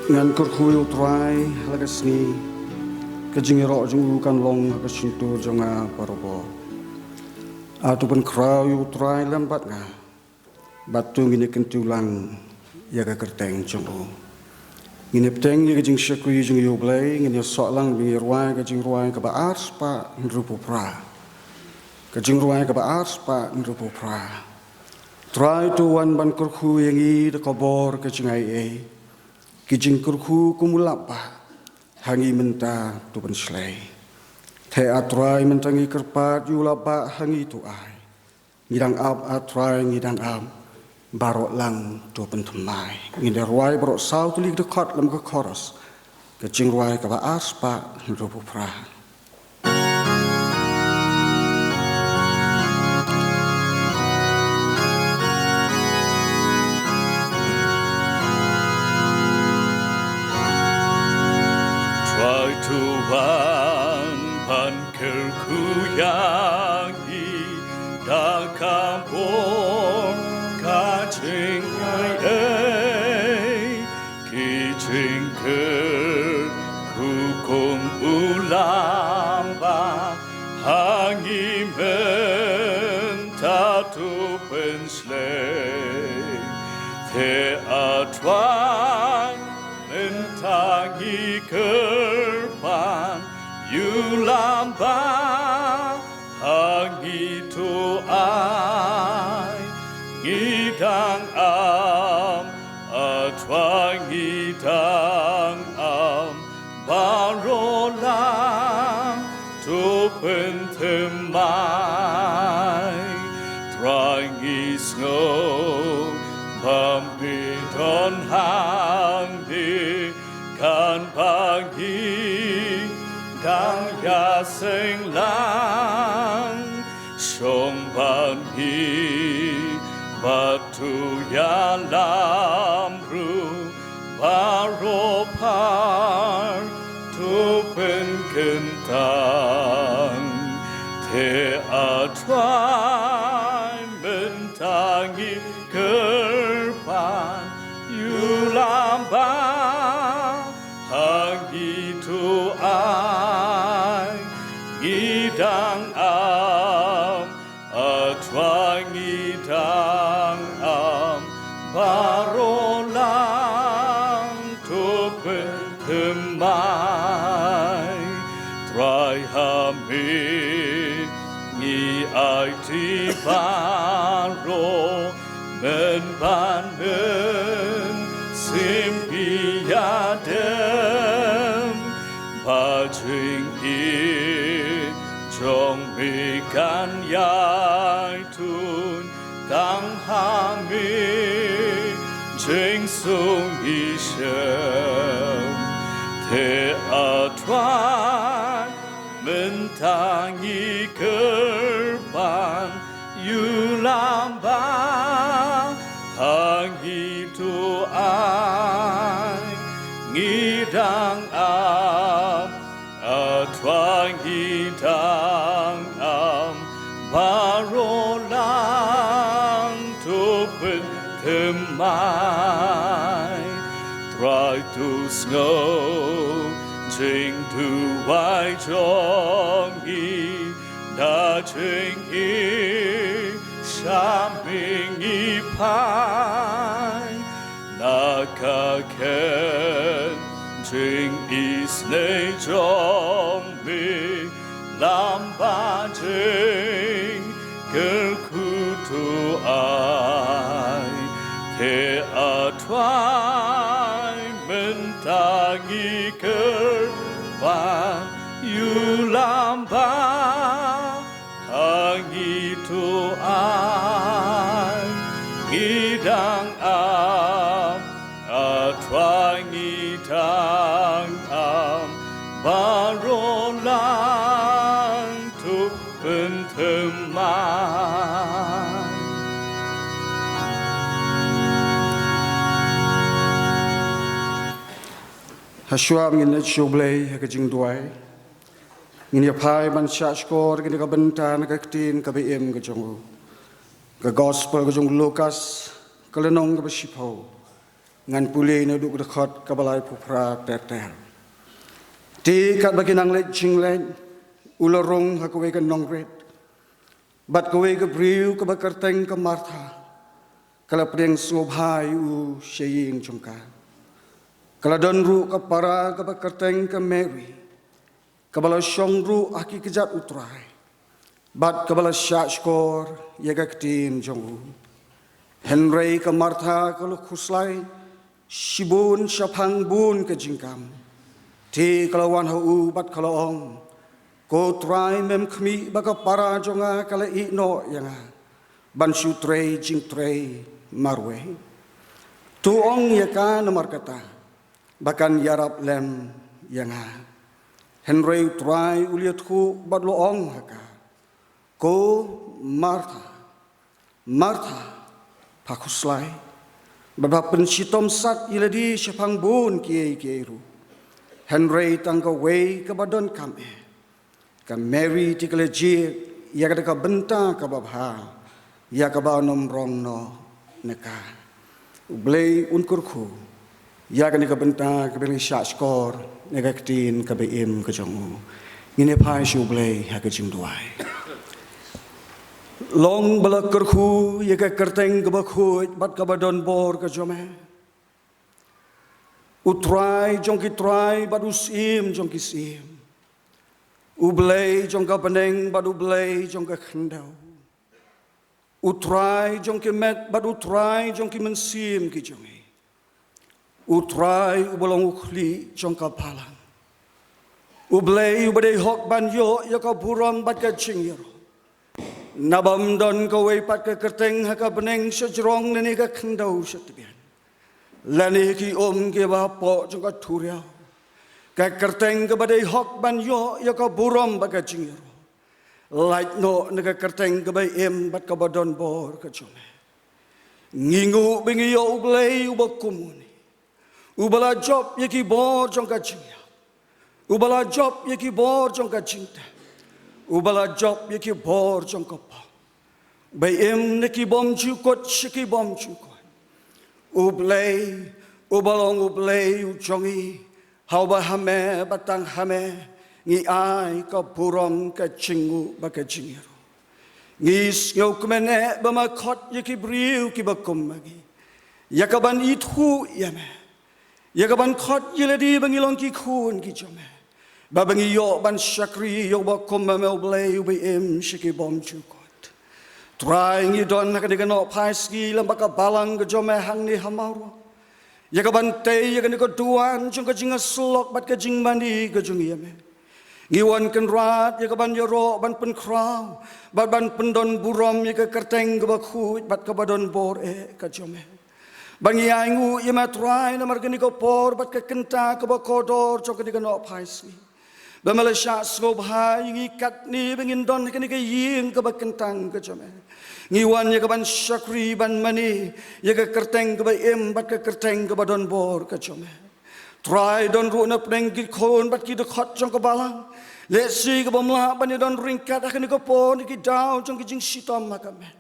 ngan kurkuy utrai lagasni kajingiro jung kan long kasintur jonga parobo atu pun krau utrai lambat nga batu ngine kentulang yaga kerteng jongo ngine peteng yaga jing syakui jung yublay ngine soalang bingi ruai kajing ruai ka baar spa nrupu pra kajing ruai ka baar spa nrupu pra try to one ban kurku yang i de kobor kajing ai kijing kurku kumulapa hangi menta tu ban slay the atrai mentangi kerpat yulapa hangi tu ai ngidang ab atrai ngidang ab barok lang tu ban temai ngide ruai barok sau tu lik dekat lam ke chorus kajing ruai ka ba aspa rupu pra Tuhan pankerku yangi dakampor kajing ai kijing kukum ulamba hangi mentatu penslay the atwan mentangi kerpan yulamba hangi tu ai ngidang am atwa ngidang am barolang tu pentemai trangi snow pambidon hangdi kan pagi dang ya sing lang song ban hi batu ya lamru baro par tu pen kentang te atwai mentangi kerpan yulamba hangi tu ai ngidang am atwa ngidang am barolang tu pentemai try hami ngi ai ti baro men ban men simpiadem bajing i trong mi kan yai tun tang hami jing sung i shem te atwan mentangi kerpan yulamba hangi tu ai ngidang am atwa ngidang am barolang tu pentemai try to snow jing tu wai chong i da jing i Shaming ipai nakaken jing isne jong mi lamba jing gerkutu ai te atwai mentangi kerpan yulamba hangi tu ai ngidang am atwa ngidang am barolang tu pentemai Hashua ngin shublay kajing duai ngin yapai ban shashkor ngin ka bentan ka ktin ka bem ka jongu ka gospel ka jong Lukas ka lenong ka bashipho ngan pulih na duk dekat kabalai pupra tertel. Ti kat bagi nang let jinglen ularong hakuwe kan nongret. Bat kowe ke briu ke bakarteng ke Martha. Kala preng sobhai u sheying jongka. Kala donru ke para ke bakarteng ke Mary. Kabala shongru aki kejat utrai. Bat kabala syakskor yaga ketin jongu. Henry ke Martha kalau kuslai shibun syapang bun ke jingkam. Ti kalau wan hau bat kalau ong. Ko try mem kmi baka para jonga kala ino yanga ban shu trei jing trei marwe tu ong yaka nomor kata bakan yarap lem yanga Henry try uliat ku badlo ong haka ko Martha pakuslai baba pensitom sat iladi syapang bun kiai kiairu Henry tangka wei kabadon kame ka Mary ti kala jit ya ka ka benta ka babha ya ka ba nom rong no neka ublei unkurku ya ka ni ka benta ka beli sha skor ne ka tin ka be im ka jongu ngine pai shu blei ha ka jing duai long bala kurku ya ka kerteng ka ba khoi bat ka ba don bor ka jome utrai jong ki trai bat usim jong ki sim Ublay jongka peneng bad ublay jongka kendau. Utrai jongki met bad utrai jongki mensim ki jongi. Utrai ubolong ukli jongka palang. Ublay ubadai hok banyo yaka buram bad ka jingyero. Nabam don ka way pat ka kerteng haka peneng sejrong nini ka kendau setibian. Lani ki ki bapo jongka turiau. Ka kerteng ke badai hok ban yo ya ka buram baga jingiro light no na ka kerteng ke bai em bat ka badon bor ka chome ngingu bingi yo ublei ubakumuni ubala job ye ki bor jong ka jingya ubala job ye ki bor jong ka jingta ubala job ye ki bor jong ka pa bai em ne ki bom chukot shiki bom chukot ublei ubalong ublei ujongi Hau bahame batang hame ngi ai ka purom ka chingu ba ka jingiru ngis ngau kmene ba ma khot yaki briu ki ba kum magi yakaban ithu yame yakaban khot yeladi bangilong ki khun ki jome ba bangi yo ban shakri yo ba kum ma mel blay ubi em shiki bom chukot trying you don na ka digano paiski lamba ka balang ka jome hang ni hamaru Yaka bantay, yaka ni koduan, jong kajing aslok, bat kajing mandi, kajing yame. Ngiwan kan rat, yaka ban yaro, ban pen kraw, bat ban pendon buram, yaka kerteng kabakhuit, bat kabadon bor kajome. Ban ngiaingu, yama try, na margani ko por, bat kakenta kabakodor, jong kadi kano paisi. Ba Malaysia skobha, yingi kat ni, bangin don, yaka ni kaying kabakentang kajome. Ngiwan ya kaban syakri ban mani ya ka kerteng ka em bat ka kerteng ka badon bor ka chome try don ru na preng ki khon bat ki de khat jong ka balang le si ka bomla ban don ringkat akan ka pon ki daw jong ki jing sitom makame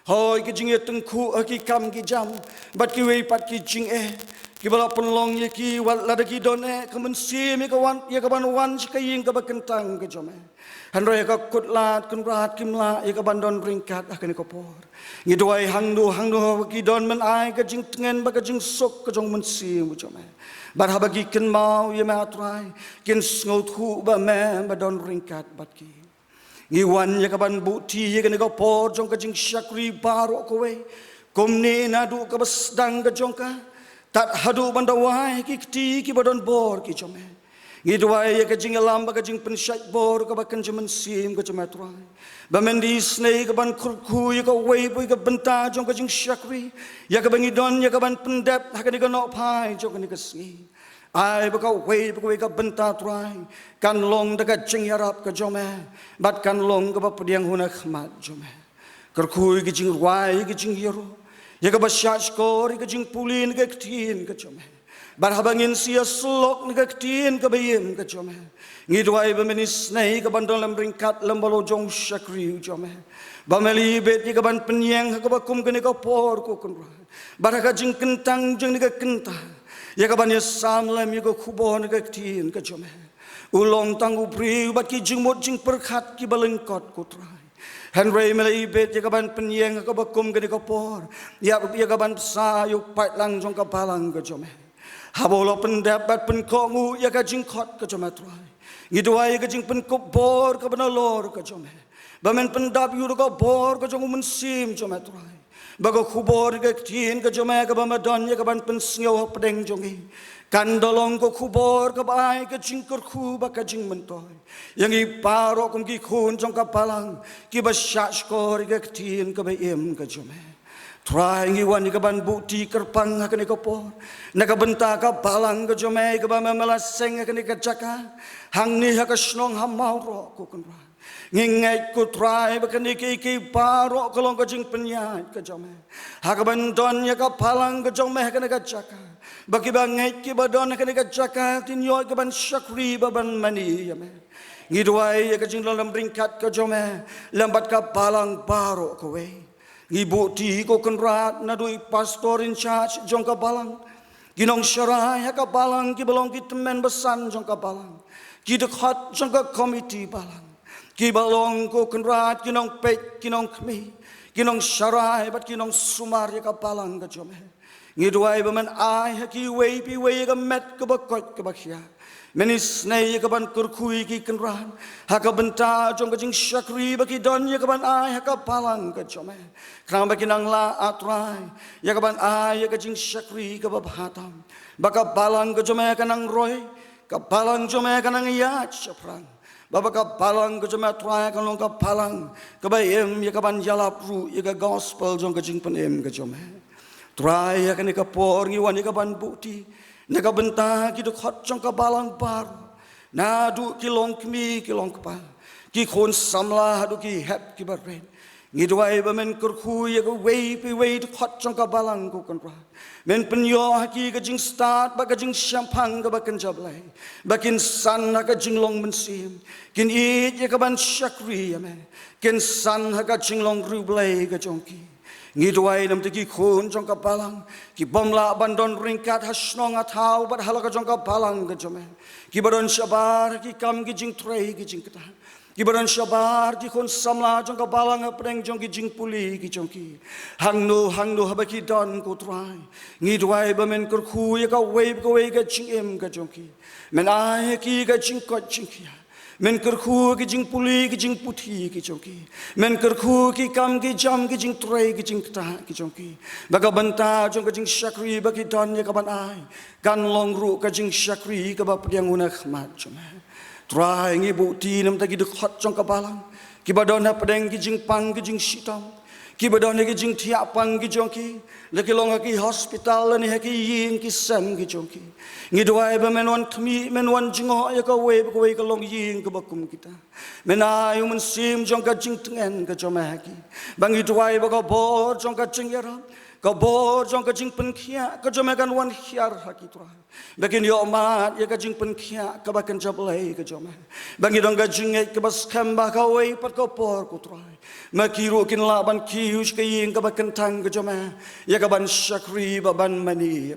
hoi ki jing tengku ki kam ki jam bat ki wei pat ki jing ki bala penlong ye ki wal la ki don ka men si mi ka wan ya ka ban wan ka ying ka ba kentang ka chome Handoi ka kutlat kun rat kimla ya ka bandon ringkat akan ko por ngidoi hangdu ki don men ai ka jing tengen ba ka jing sok ka jong men si mu chome bar ha bagi ken mau ye ma trai ken sngo thu ba me ba don ringkat bat ki ngiwan ya ka ban buti ye ka ko por jong ka jing syakri baro ko we komne na du ka basdang ka jong ka tat hadu bandawai ki kti ki badon bor ki chome Ngidwai ya kajing alam ba kajing pensyat bor ka bakan jaman sim ka jaman trai. Ba mendi snei ka ban kurku ya ka wei boy ka benta jong kajing syakri. Ya ka bangidon ya ka ban pendep ha ka ni ka no pai jong ka ni ka singi. Ai ba ka wei ka benta trai. Kan long da ka jing yarap ka jome. Bat kan long ka ba pediang huna khmat jome. Kurku ka jing wai ka jing yero. Ya ka ba syat skor ka jing pulin ka ktin ka jome. barhabangin sia slok ni ketien ke bayem ke jome ngidwai bemenis nei ke bandol lem ringkat lem balojong syakri jome bameli bet ni ke ban penyeng ke bakum ke ni ke por ku kun baraka jing kentang jing ni ke kentang ya ke ban ya samlem ya ke kubon ni ke ketien ke jome ulong tanggu pri bat ki jing mot jing perkhat ki balengkot ku trai Henry melai bet ya kaban penyeng ka bakum ke ni kapor ya kaban sa yu pat lang jong ka palang ke jome habolo pendapat penkongu ya ka jing khot ke jome trai ngidwai ka jing penkobor ka benolor ke jome bamen pendap yu ka bor ke jong mensim jome trai bago kubor ke tin ke jome ka bamadon ya kaban pensngyo pedeng jongi kandolong ko kubor ka bai ka jingkur ku ba ka jing mentoy yang i paro kum ki khun jong ka palang ki ba shash ko ri ka tin ka ba em ka jome try ngi wan ka ban buti kerpang ka ni ko por na ka benta ka palang ka jome ka ba melaseng ka ni ka jaka hang ni ha ka snong ha mau ro ko kun ra ngingai ku try ba ka ni ki paro ka long ka jing penyat ka jome ha ka ban don ya ka palang ka jome ka ni ka jaka bagi bangai ki badon ka ni ka jaka tin yo ka ban syakri ba ban mani ya me ngidwai ka jing dalam ringkat ka jome lambat ka palang paro ko we ngibu ti ko kenrat na dui pastor in charge jong ka palang ginong syarai ka palang ki belong ki temen besan jong ka palang ki dekat jong ka komiti palang ki belong ko kenrat ginong pek ginong kmi ginong syarai bat ginong sumar ya ka palang ka jome ngidwai baman ai ki wei pi wei ka met ka bakot ka bakhya menis nei ka ban kurkhui ki kenran ha ka benta jong ka jing syakri baki don ya ka ban ai ha ka palang ka jome kram baki nang la atrai ya ka ban ai ya ka jing syakri ka babhatam baka palang ka jome ka nang roy ka palang jome ka nang ya chaprang baba ka palang ka jome atrai ka long ka palang ka bayem ya ka ban jalap ru ya ka gospel jong ka jing penem ka jome try ya ka ni ka por ngi wan ya ka ban bukti na ka benta ki du khot jong ka balang bar na du ki long kmi ki long pa ki khon samla du ki hep ki barren ngi duai ba men kur khu ya ka wei pi wei du khot jong ka balang ku kan ra men penyo ki ka jing start ba ka jing champang ka ba kan jablai ba kin san na ka jing long mensim kin i ya ka ban syakri ya me kin san ha ka jing long rublai ka jong ki ngidwai nam tiki khun jong ka palang ki bomla bandon ringkat hasnong athau bat halaka jong ka palang ka jome ki baron shabar ki kam ki jing trei ki jing kata ki baron shabar ki khun samla jong ka palang apreng jong ki jing puli ki jong ki hangnu habaki don ko trai ngidwai ba men kur khu ya ka wei ka jing em ka jong ki men ai ki ka jing ko jing ki men kerkhu ki jing puli ki jing puthi ki chongki men kerkhu ki kam ki jam ki jing trei ki jing ta ki chongki baga banta jong ka jing syakri bagi don ya ka ban ai kan long ru ka jing syakri ka ba pdiang una khmat chome trai ngi bu ti nam ta ki de khot jong ka balang ki ba don ha pdeng ki jing pang ki jing sitong ki ba don ki jing thia pang ki jongki le ki long ki hospital ni ha ki yin ki sam ki jongki ngi doai ba men wan thmi men wan jingo ya ka we ka long yin ka bakum kita men ai mun sim jong ka jing tengen ka choma ki bangi doai ba ka bor jong ka jing yara ka bor jong ka jing pen khia ka choma kan wan khiar ha ki tra bakin yo mat ya ka jing pen khia ka ba kan jablai ka choma bangi dong ka jing ka bas kham ba ka we pat ka por ku tra ma ki ru kin la ban ki us ka yin ka ba kan tang ka choma ya ka ban syakri ba ban mani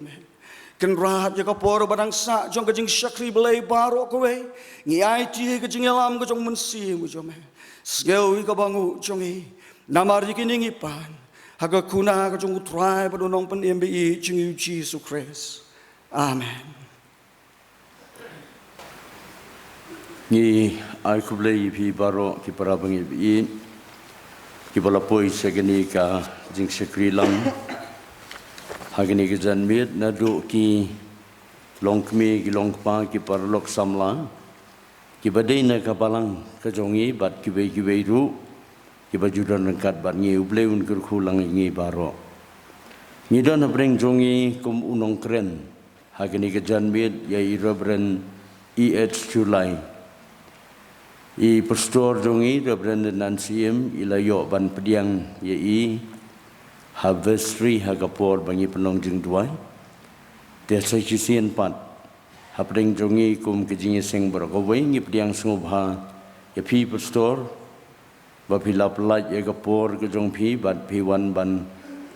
kan rahat ya ka por badang sa jong ka jing syakri belai baro ko we ngi ai ti ka jing alam ka jong mensi mu jome sgeu ka bangu jong i namar ki ningi pan ha ka kuna ka jong utrai ba donong pen mbi jing yu Jesus Christ amen ni ai ku belai pi baro ki para bangi bi ki bala poi segeni ka jing syakri lang hagini ki janmit na du ki longkmi ki longpa ki parlok samla ki badai na ka balang ka jongi bat ki bei ru ki bajudan rengkat bat ngi ubleun kur khulang ngi baro ngi don breng jongi kum unong kren hagini ki janmit ya Reverend E.H. Julai i pastor jongi Reverend Nansiem ilayo ban pediang ya i Harvestry hagapor bangi penong jing duai Dia sekisian pat hapring jongi kum kejing seng berkawai ngip diang sengubha ya pi pastor bapilap laj ya kapor kejong pi bat pi wan ban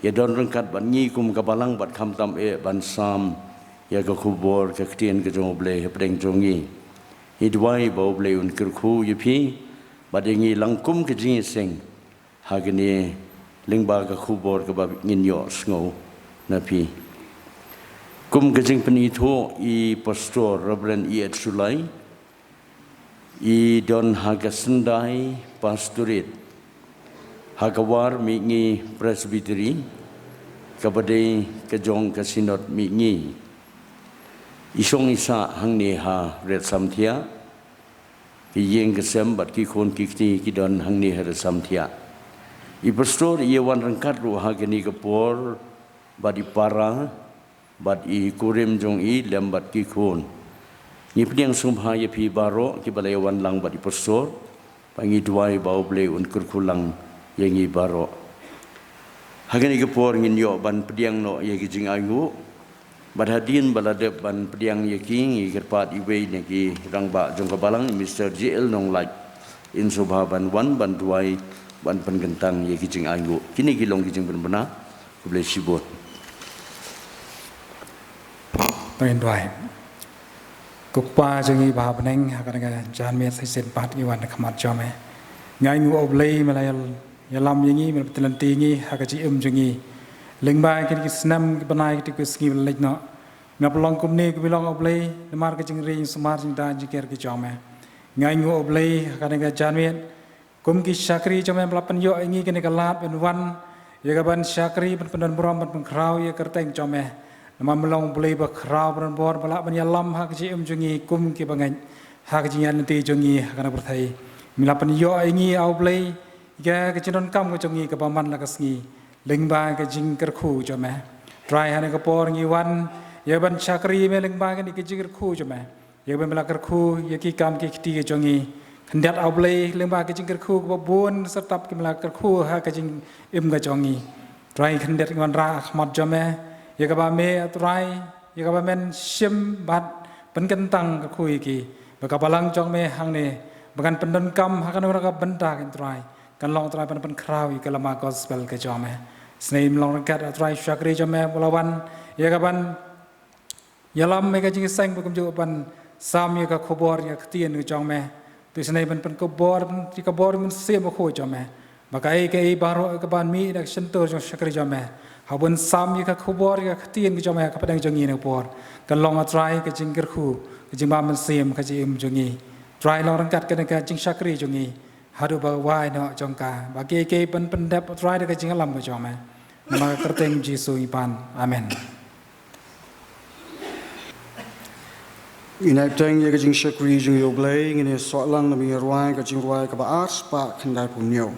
ya don rengkat ban ngi kum kapalang bat kham tam ban sam ya ka kubor ka ktien kejong ble hapring jongi hidwai bau ble un kirku ya pi bat ngi langkum kejing seng hagni lingba ka kubor ka ba ngin yo sngo na pi kum kejing penito I pastor Reverend Iet Sulai I don haga sendai pastorit hagawar mingi presbytery kabadai kejong kasinot mingi isong isa hangni ha red samthia ki yeng kesem bat ki khon ki don hangni ha red samthia I pastor I wan rangkat ru hagani kapor badi para bat I kurim jong I lem bat ki khon ni pdiang sumpha ya pi baro ki balayawan lang bat I pastor pangi duai bau ble un kurkulang yengi baro hagani kapor ngin yo ban pdiang no ye kijing ayu bat hadin baladep ban pdiang ye king I kerpat I we ne ki rangba jong kabalang Mr. JL nong like in subha ban wan ban duai ban penggentang ye kijing ayu kini kilong kijing benar ku ble sibot Tuan tuai, kukpa jangi bahab neng akan dengan jalan met sen pat iwan kemat jam ngai ngu oblay melayal yalam yangi melbetelan tinggi hakaji jangi lengbai kini senam benai kini kusingi belaj no ngapelong kumni kubilong oblay lemar kecing ring semar cinta jikir ke jam ngai ngu oblay akan dengan jalan met kum ki syakri jam belapan yo ingi kini kelat benwan ya kaban syakri pendan buram penkrau ya kerteng jam nama melong boleh berkerau berbor balak banyalam hak cium jungi kum ki bangai hak jingan nanti jungi karena berthai milapan yo ingi au boleh ya kecinon kam ke jungi ke paman la kasngi lengba ke jing kerku jome try hane ke por ngi wan ya ban syakri me lengba ke ke jing kerku jome ya ban melak kerku ya ki kam ki kti ke jungi hendak au boleh lengba ke jing kerku ke bun serta ke melak kerku hak ke jing im ke jungi try hendak ngan ra khmat jome ya kaba me atrai ya kaba men sim bat penkentang ke kui ki bakabalang jong me hang ne bagan pendon kam hakan ora ka benda kan trai kan long trai pen krau ke lama gospel ke jom me sneim long kat atrai syakri jom me bolawan ya kaban yalam me ka jing sang bukum ju ban sam ya ka khobor ya ktien ke jom me tu sneim pen khobor ti khobor mun se mo kho jom me bakai ke baro ka ban mi dak sentor jong syakri jom me habun sam ya ka khobor ya ktien ke jom me ka padang jongi ne por kan long atrai ke jing kerku ke jing ba man sem ka jim jongi try long rangkat ke ka jing syakri jongi hadu ba wai no jongka ba ke pen pendap try ke jing alam ke jom me nama kerteng Jesu ipan amen Inai teng ye kajing syakri jing yo blay ngene soalang nami ruai kajing ruai ka ba ars pa khandai punyo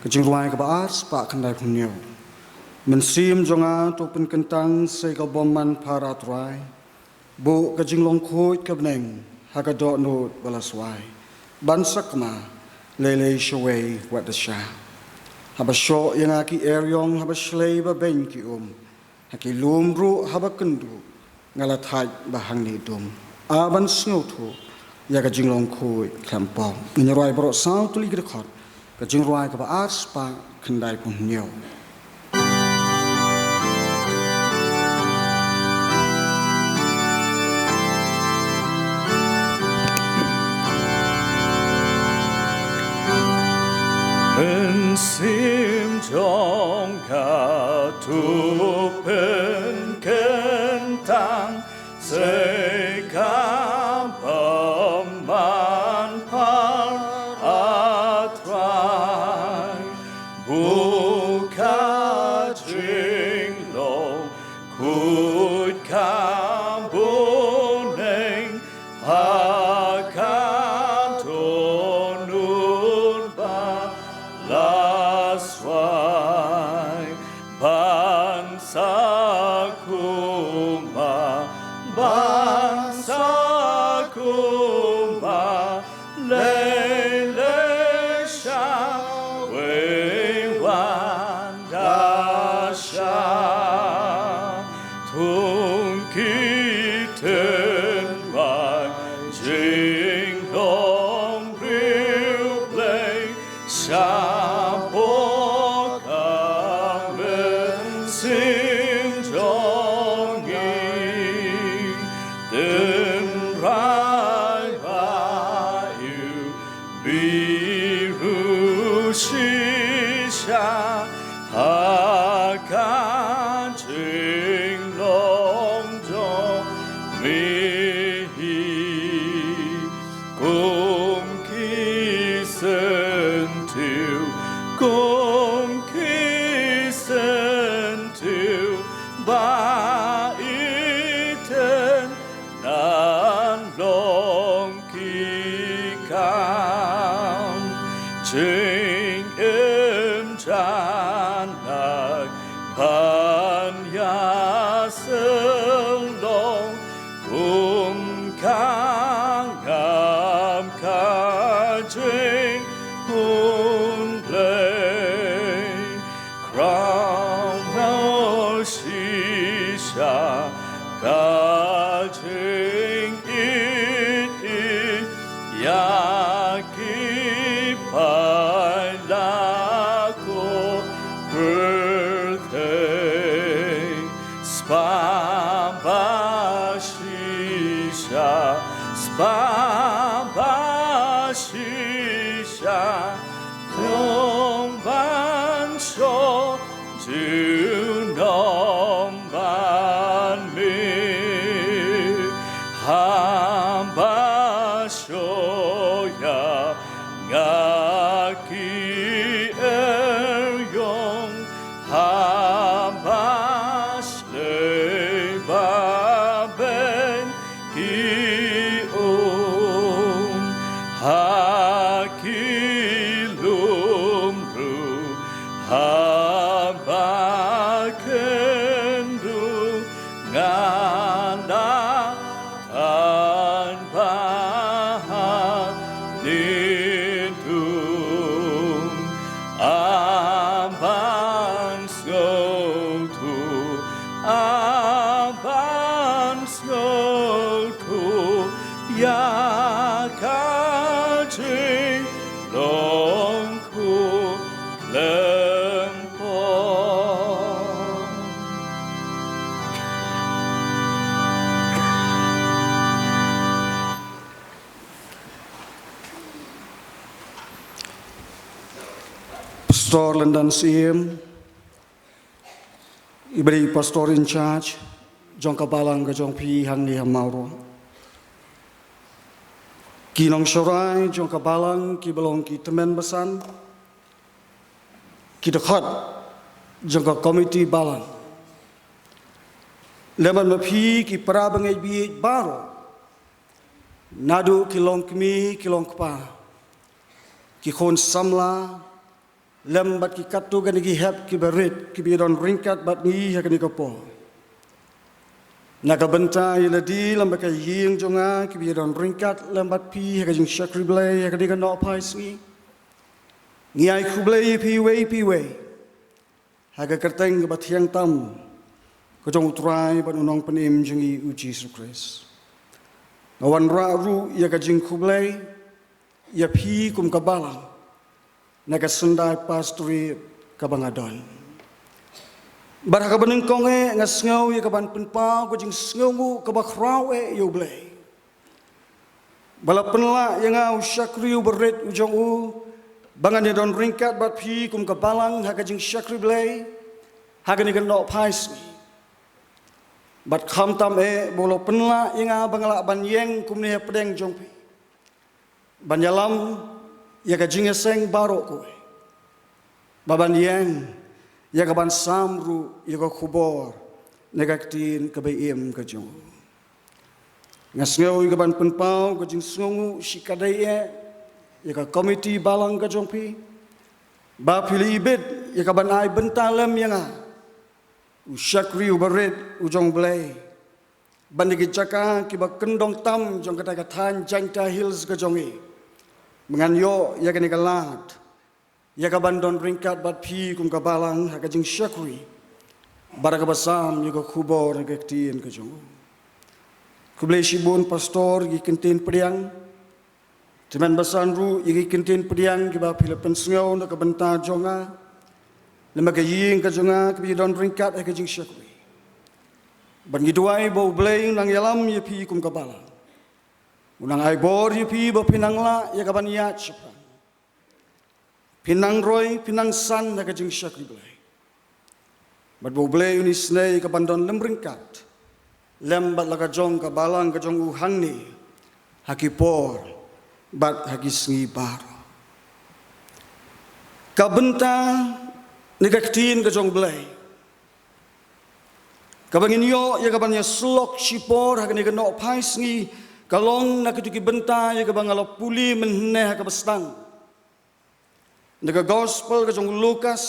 kajing ruai ka ba ars pa khandai punyo mensim jonga to pen kentang se ka bomman para trai bu kajing long khoi ka bneng ha ka do no balaswai ban sakma lele shwe wat the sha ha ba sho yang aki eryong ha ba shlei ba ben ki ha ki lum ru ha ba kendu ngala thai ba hang ni dum a ban sngo thu ya kajing long khoi klampong ni roi bro sao tuli ki khot kajing roi ka ba ars pa khandai punyo Sim jong ka tu pen kentang se ka paman par atrai buka jing lo kud ka buneng akan tonun ba laswai bangsa kuma lele sha we wanda sha tung 진정이 뜸라이바유 미루시샤 하간증 롱정 미히 공기선투 공기선투 바이튼 난롱기감 증음잔락 반야성롱 공강암 가증 혼례 크라우시샤 가증 이인 야기 발라고 birthday 스파바시샤 스파바시샤 영반쇼 주넘반미 한바쇼야 가기 엘용 한바슬레바벤 기온 하기lum루 한바켄루 ngana tanpa nindung amban skotu ya kaji longku lempo. Pastor London CM, iberi pastor in charge, jong kabalang ke jong pi hang ni hamauro. Kinong Shorai, jong kabalang ki belong ki temen besan, ki dekat jong ka komiti balang. Leman mapi ki para bengai bi baro, nadu kilong kmi kilong kpa, ki khon samla. Lembat ki katu gani ki hep ki berit ki bidon ringkat bat ni hakani kapo. Naga benta iladi lembat ka ying jonga ki bidon ringkat lembat pi hakajing shakri blay hakani ka no pais ni. Ngiai kublay pi we. Haga kerteng bat hiang tam ko jong utrai bat unong penim jengi uji Jesus Christ. Ngawan ra ru ya kajing kublay ya pi kum kabalang. Naga sundai pasturi kabangadon. Baraka bening konge ngasngau ya kaban penpau ko jing sngu kabakrau yo blay. Bala penla yang au syakri berit ujong u bangan ya don ringkat bat pi kum kabalang haga jing syakri blay haga ni no pais. Bat kham tam bolo penla yang au bangala ban yeng kum ni pedeng jong pi. Ban yalam ya ka jinga seng baro ko baban yang ya ka ban samru ya ka khubor negatin ka baim ka jong ngasngeu ka ban penpau ka jing sngu sikadai ya ka komiti balang ka jong pi ba pili ibit ya ka ban ai bentalam yang usyakri ubarit ujong blay bandigi caka ki ba kendong tam jong kata ka than jangta hills ka jongi mengan yo ya kani kalat ya ka bandon ringkat bat pi kum ka balang ha ka jing syakri baraka basam yo ka khubor ka tin ka jong kublai shibun pastor gi kentin priang teman basan ru gi kentin priang gi ba Philippines ngau na ka benta jonga lembaga ying ka jonga ke don ringkat ke jing syakwi ban giduai bo blei nang yalam ye pi kum kabala unang ai bor ye pi bo pinang la ya kaban ya chipan pinang roy pinang san ke jing syakwi blei bat bo blei uni snei ka bandon lem ringkat lembat la ka jong ka balang ka jong uhang ni hakipor bat hagi sngi bar ka benta negaktin ka jong blai ka bangin yo ya ka banya slok shipor ha ni ka no phai sngi kalong na kituki benta ya ka bangalo puli menhe ha ka bestang nega gospel ka jong Lukas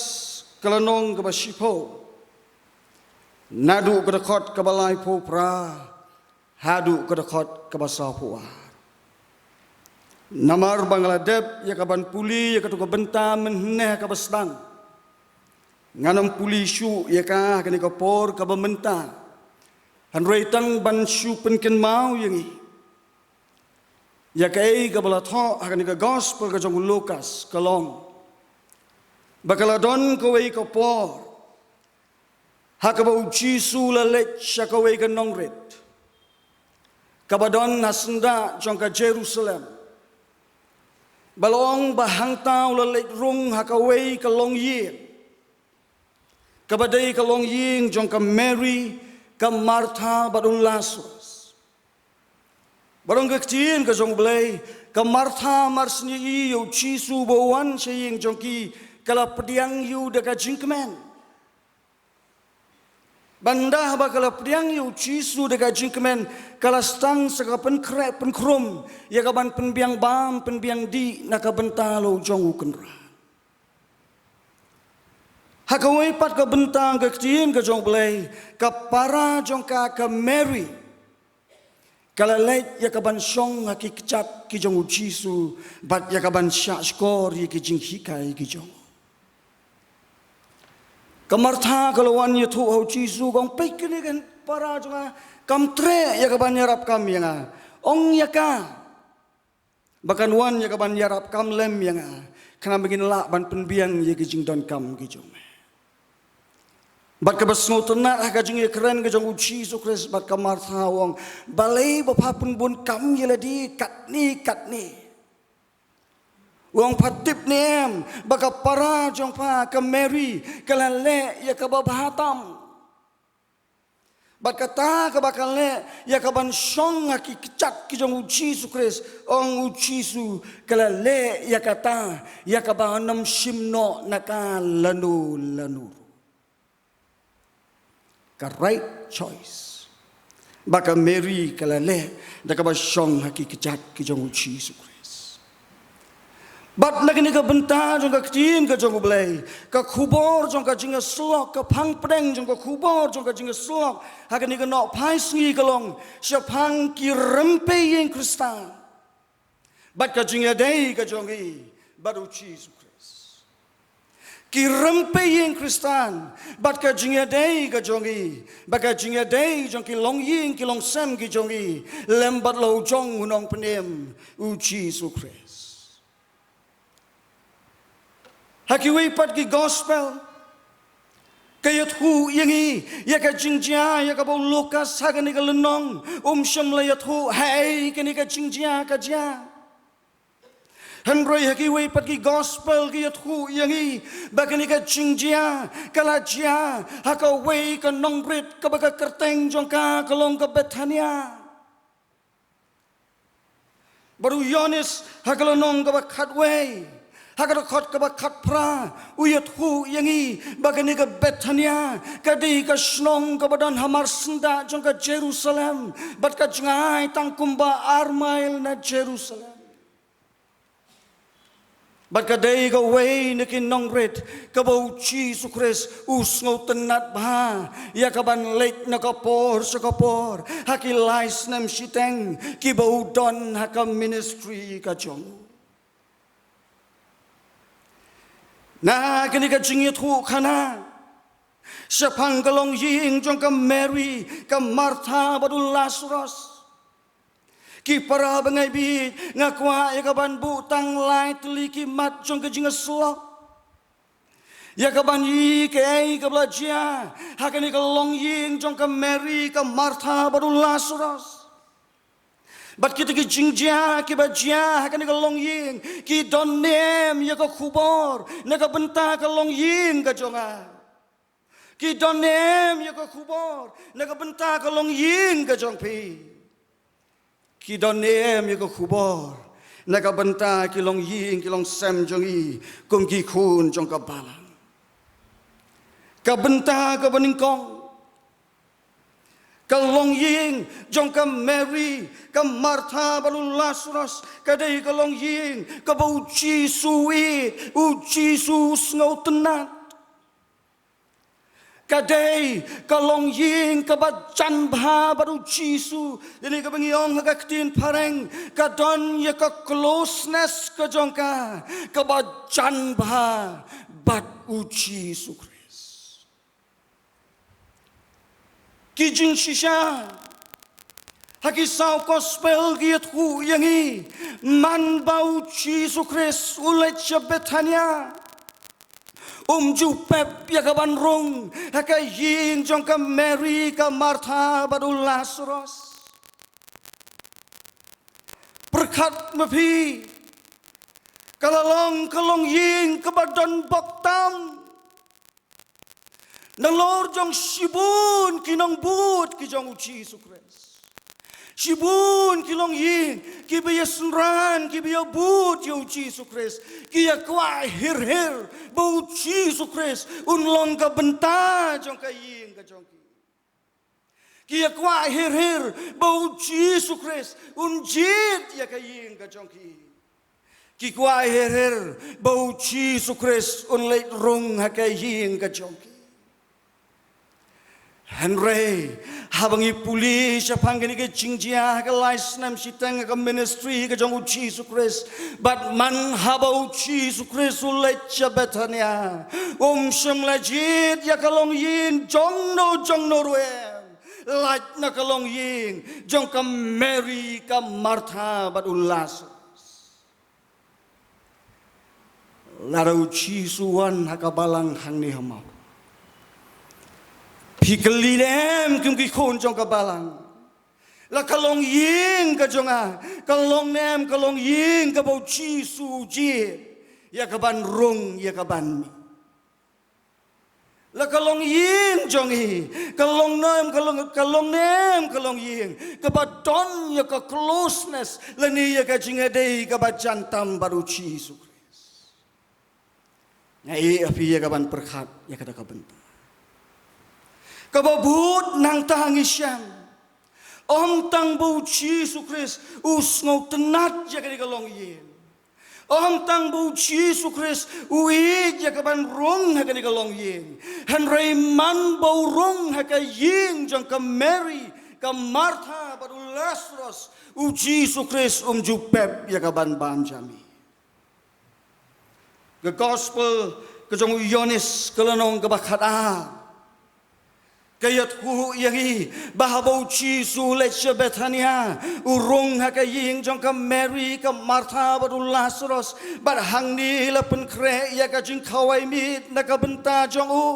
kalanong ka ba shipo nadu ka dakot ka balai po pra hadu ka dakot ka basa puar namar Bangladesh ya ka ban puli ya ka tu ka benta menhe ka bestang nganam puli syu ya ka kani ka por ka bamenta han reitang ban syu penken mau yangi ya kai ka bala tho kani ka gospel ka jong Lukas kalong bakaladon ko wei ka por ha ka ba uji su la lech sha ka wei ka nongret kabadon hasenda jong ka Jerusalem balong bahang tau la lech rung ha ka wei ka long ye kabadai kalong ying jong ka Mary ka Martha badun Lazarus barong gaktin ka jong blai ka Martha marsni yu chisu bowan saying jong ki kala pediang yu de ka jingkmen banda ba kala pediang yu chisu de ka jingkmen kala stang saka pen krep pen krum ya ka ban pen biang bam pen biang di na ka bentalo jong ukenra hakawai pat ka bentang ka ktiin ka jong blai ka para jong ka Mary kala leit ya ka ban song ha ki kchat ki jong ujisu bat ya ka ban sha skor ye ki jing hikai ki jong ka Martha kalawan ye thu ho jisu gong pe kini kan para jong kam tre ya ka ban yarap kam yang ong ya ka bahkan wan ya ka ban yarap kam lem yang kana begin la ban penbiang ye ki jing don kam ki jong bat ka basngo tenat ka jing keren ka jong uji su kres bat ka Martha wong balai bapa pun bun kam ye ladi kat ni wong patip nem baka para jong pa ka Mary kala le ya ka babahatam bat kata ka bakal le ya ka ban song ki kecak ki jong uji su kres ong uji su kala le ya kata ya ka ba nam simno naka lanu ka right choice baka Mary kala le da ka ba song haki kecak ki jong uji su kres bat lagi ni ka benta jong ka ktin ka jong blai ka khubor jong ka jinga slok ka phang preng jong ka khubor jong ka jinga slok ha ka ni ka no phai sngi kalong sha phang ki rempe yen Krista bat ka jinga dei ka jong i baru uji su ki rempe yen Kristan bat ka jinga dei ka jongi baka jinga dei jong ki long yin ki long sem ki jongi lembat lo jong unong penem uji su kres haki wei pat ki gospel kayat hu yangi ya ka jingjia ya ka bo Lukas ha ka ni ka lenong sham la yat hu hai ka ni ka jingjia ka ja Henry haki wei pat ki gospel ki yat hu yangi bakani ka jingjia kala jia haka wei ka nongrit ka baka kerteng jong ka kalong ka Bethania baru Yohanes haka nong ka bakat wei haka khot ka bakat pra uyat hu yangi bakani ka Bethania kadi ka snong ka badan hamar senda jong ka Jerusalem bat ka jangai tangkumba armail na Jerusalem bat ka dei ka wei ni kin nongret ka bau chi su kres us ngau tenat ba ya ka ban lek na ka por sa ka por haki lais nam siteng ki bau don ha ka ministry ka jong na kini ka jingi thu khana sa pangkalong ying jong ka Mary ka Martha badul Lazarus ki para bangai bi ngakwa ya ka ban bu tang lai tuli ki mat jong ka jinga slok Ya ka ban yi ke ai ka belajar. Hakani ka long ying jong ka Mary ka Martha baru Lazarus. Bat kita ki jingja ki bajia hakani ka long ying ki don nem ya ka khubor na ka benta ka long ying ka jonga. Ki don nem ya ka khubor na ka benta ka long ying ka jong pi. Ki don nem ya ka khubor na ka benta ki long ying ki long sem jong i kum ki khun jong ka balang. Ka benta ka baningkong ka long ying jong ka Mary ka Martha baru Lazarus ka dei ka long ying ka bau chi sui u Jesus ngau tenat ka dei ka long ying ka ba chan bha baru Jesus ini ka bengiong ka tin pareng ka don ya ka closeness ka jong ka ba chan bha bat u Jesus Kijing shisha haki sao gospel giat hu yangi man bau Jesus Christ ulet Betania ju pep ya ka ban rong haka yin jong ka Mary ka Martha baru Lazarus berkat mepi kalalong kalong yin ka badon boktam Nalor jong sibun kinong but ki jong Jesus Christ. Sibun kilong yin ki be sunran ki be but yo Jesus Christ. Ki ya kwa hir bo Jesus Christ un long ka benta jong ka yin ka jong ki. Ki ya kwa hir bo Jesus Christ un jit ya ka yin ka jong ki. Ki kwa hir bo Jesus Christ un leit rong ha ka yin ka jong ki. Henry, habangi puli siya panggini ke jingjia ke license sitang ke ministry ke jong Jesus Christ. But man habau Jesus Christ ulai siya betania. Siyam lajit ya kalong yin jong no ruem. Lait na kalong yin jong ka Mary ka Martha bat Lazarus. Larau Jisuan hakabalang hang ni hamau. Pikelinem kum ki khon jong ka balang la kalong ying ka jonga kalong nem kalong ying ka bau chi su ji ya ka ban rung ya ka ban mi la kalong ying jong hi kalong nem kalong ying ka ba don ya ka closeness la ni ya ka jinga dei ka ba jantam baru chi su ngai api ya ka ban perkhat ya ka ka benta kababut nang tangisyam om tang bu Jesus Christ us ngau tenat jaga di kalong yin om tang bu Jesus Christ ui jaga ban rong jaga di kalong yin Henry man bau rong jaga yin jang ka Mary ka Martha baru Lazarus u Jesus Christ jupep jaga ban jami the gospel ke jong Yohanes kelanong ke bakata Kayat hu yangi bahabau Jisu lecha Betania urung haka ying jong ka Mary ka Martha baru Lazarus bar hang ni la pen kre ya ka jing khawai mit na ka benta jong u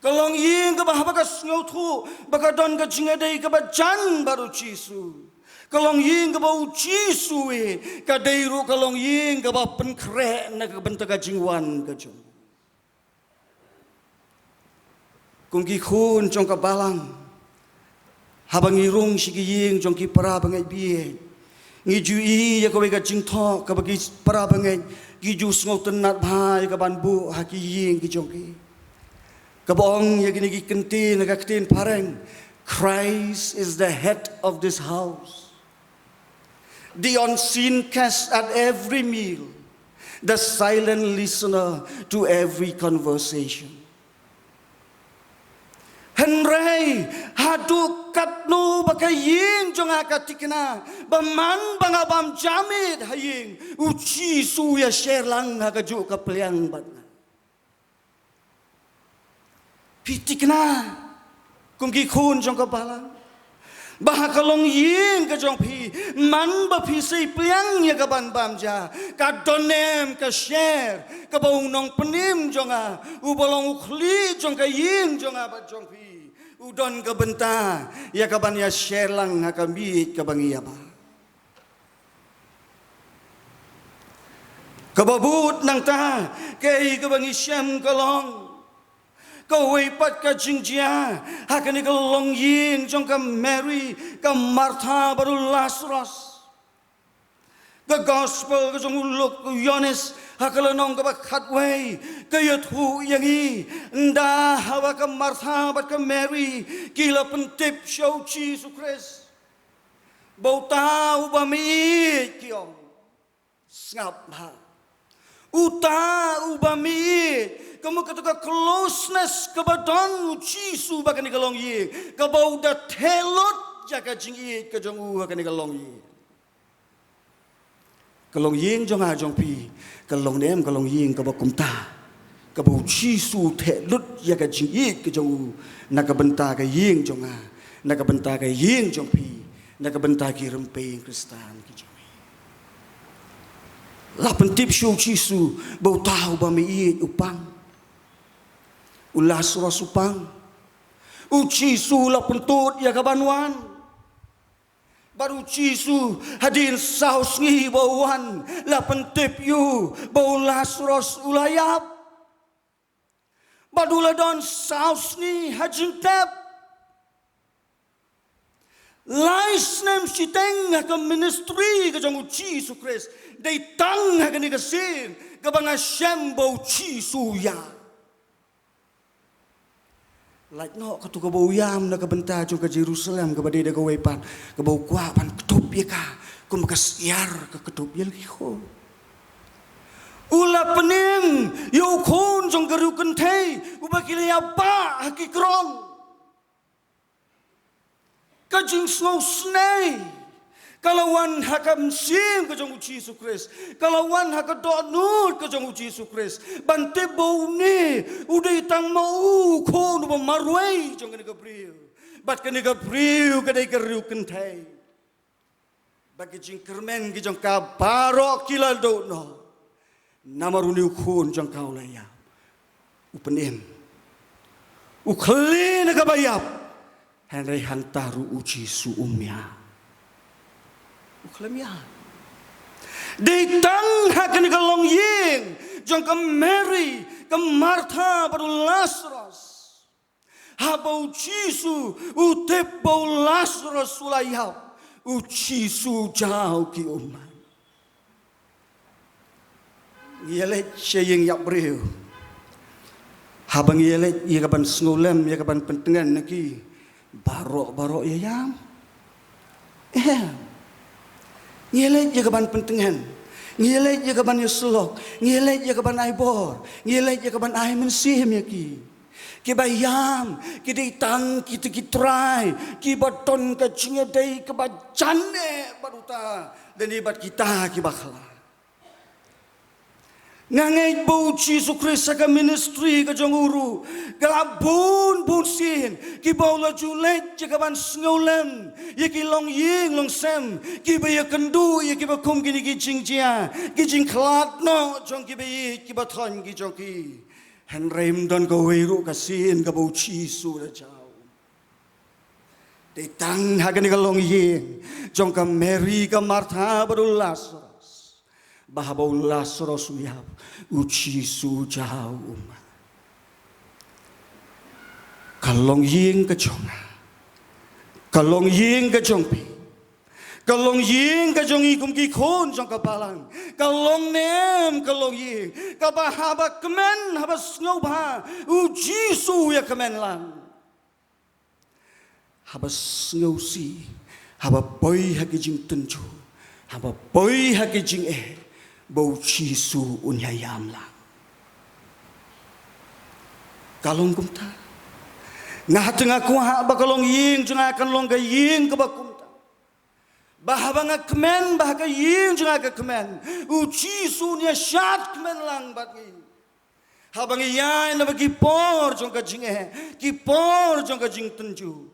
kalong ying ka bahaba ka ngau thu baka don ka jing adai ka ba jan baru Jisu kalong ying ka bau Jisu ka deiru kalong ying ka ba pen kre na ka benta ka jingwan ka jong kung ki khun trong ka balang habang irung si ying trong ki para bangai bie ngi ju i ya ko ka jing tho ka bagi para bangai ki ju ngau tenat bhai ka ban bu ha ki ying ki jong ki ka bong ya gini ki kenti na ka ktin pareng Christ is the head of this house, the unseen guest at every meal, the silent listener to every conversation. Henry hadu katnu bakayin jong akatikna baman bangabam jamid haying uci suya sherlang hagaju kapeliang batna pitikna kungki khun jong kabalang Bah kalong yin ka jong pi man ba pi sei pliang ya ka ban bam ja ka donem ka share ka bong nong penim jonga u bolong ukhli jong ka yin jonga ba jong pi udon ka benta ya ka ban ya share lang ha ka mi ka bang ya ba ka babut nang ta ke ka bang isyam kalong kau ipat ka jingjia, hakani ka long yin jong ka Mary, ka Martha baru Lazarus. Ka gospel ka jong uluk Yohanes, hakalanong ka bakhatway, ka yathu yangi, nda hawa ka Martha bat ka Mary, kila pentip show Jesus Christ. Bau tahu bami kiong, ngap ha, uta ubami. Kamu ketika closeness kebadan Jisu bakan ikalong ye, kabau da telot jaga jingi ke jongu bakan ikalong ye. Kalong yeng jong a jong pi, kalong nem kalong yeng kabakum ta, kabau Jisu telot jaga jingi ke jongu, nakabenta ke yeng jong a, nakabenta ke yeng jong pi, nakabenta ki rempeng Kristan ke jong. Lapan tip show Jisu bau tahu bami ye upang. Ulas rasupang Jisu la pentut ya kabanwan baru Jisu hadin saus ngi bawan la pentip yu bau Lazarus ulayap badula don saus ngi hajing tep lais nem siteng ka ministry ka jong Jisu Christ dei tang ka ni ka sin ka banga syam bau Jisu ya like no katu ka bau yam na ka benta jong ka Jerusalem ka badai da ka wepan ka bau kwa pan ketup ya ka kum ka siar ka ketup ya liho ula penim yo khon jong ka ru kan thei ubakile ya ba ki krong ka jing snow snei kalawan hakam sim ke jong Jesus Christ kalawan hakadot nur ke jong Jesus Christ bante bau ni udai tang mau ko no marwai jong ke Gabriel bat ke Gabriel ke dai keru kentai bagi jing kermen ke jong ka barok kila do no namaruni khun jong kau laya upenem ukhlin ka bayap henry hantaru uji su umya Ukhlamian. Di tang hakan ka long ying jong ka Mary ka Martha baru Lazarus. Habau Jisu utip bau Lazarus ulayap Jisu jauh ki umat. Yelet syeng yak breu. Habang yelet ia kaban snolem ia kaban pentengan naki barok ya yam. Ngilet je kaban pentengan, ngilet je kaban yuslok, ngilet je kaban aibor, ngilet je kaban ai mensim ya ki. Ki bayam, ki ditang, ki try, ki baton ka cingedai ke bajane baruta dan ibat kita ki bakhala. Ngangai bau Jesus Christ ka ministry ka jonguru galabun bunsin ki bau la julet je kaban snolem ye ki long ying long sem ki ba ye kendu ye ki ba kum ki ki jingjia ki jing klat no jong ki ba ye ki ba thon ki jong ki han rem don ko weiru ka sin ka bau Jesus la jao de tang ha ka ni ka long ying jong ka Mary ka Martha baru Lazarus bahabau Lazarus uyap Jisu jauh umat kalong ying ke jonga kalong ying ke jongpi kalong ying ke jongi kum ki khon jong kapalang kalong nem kalong ying kabahaba kemen haba snobha Jisu ya kemen lang haba snowsi haba boy haki jing tenju haba boy haki jing bau Jisu unyayam lang. Kalong kumta. Ngah tengah kuah bakalong ying jeng akan long ka ying ke bakumta. Bahaba nga kemen bah ka ying jeng akan kemen. Jisu nya syat kemen lang bagi. Habang iyay na bagi por jong ka jing kipor jong ka jing tenju.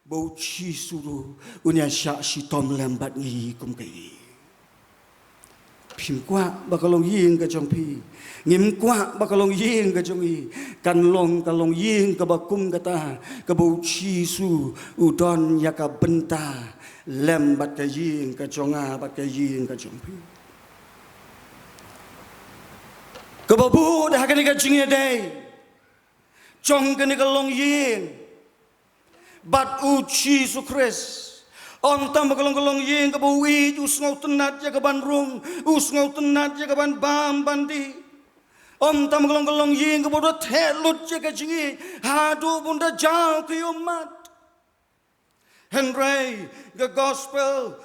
bau chi suru unya syak si tom lembat ngi kum kai phim qua bakalong ying ka jong pi ngim qua bakalong ying ka jong i kan long kalong ying ka bakum kata ka bau chi su udon ya ka benta lembat ka ying ka jonga bat ka ying ka jong pi ka babu dah ka ni ka jing dei chong ka ni ka long ying bat u chi su Christ Om tam bakalong ying ka bawi usngau tenat ya ka ban rung usngau tenat ya ka ban bam bandi Om tam bakalong ying ka bodo telut ya ka jingi hadu bunda jauh ke umat Henry the gospel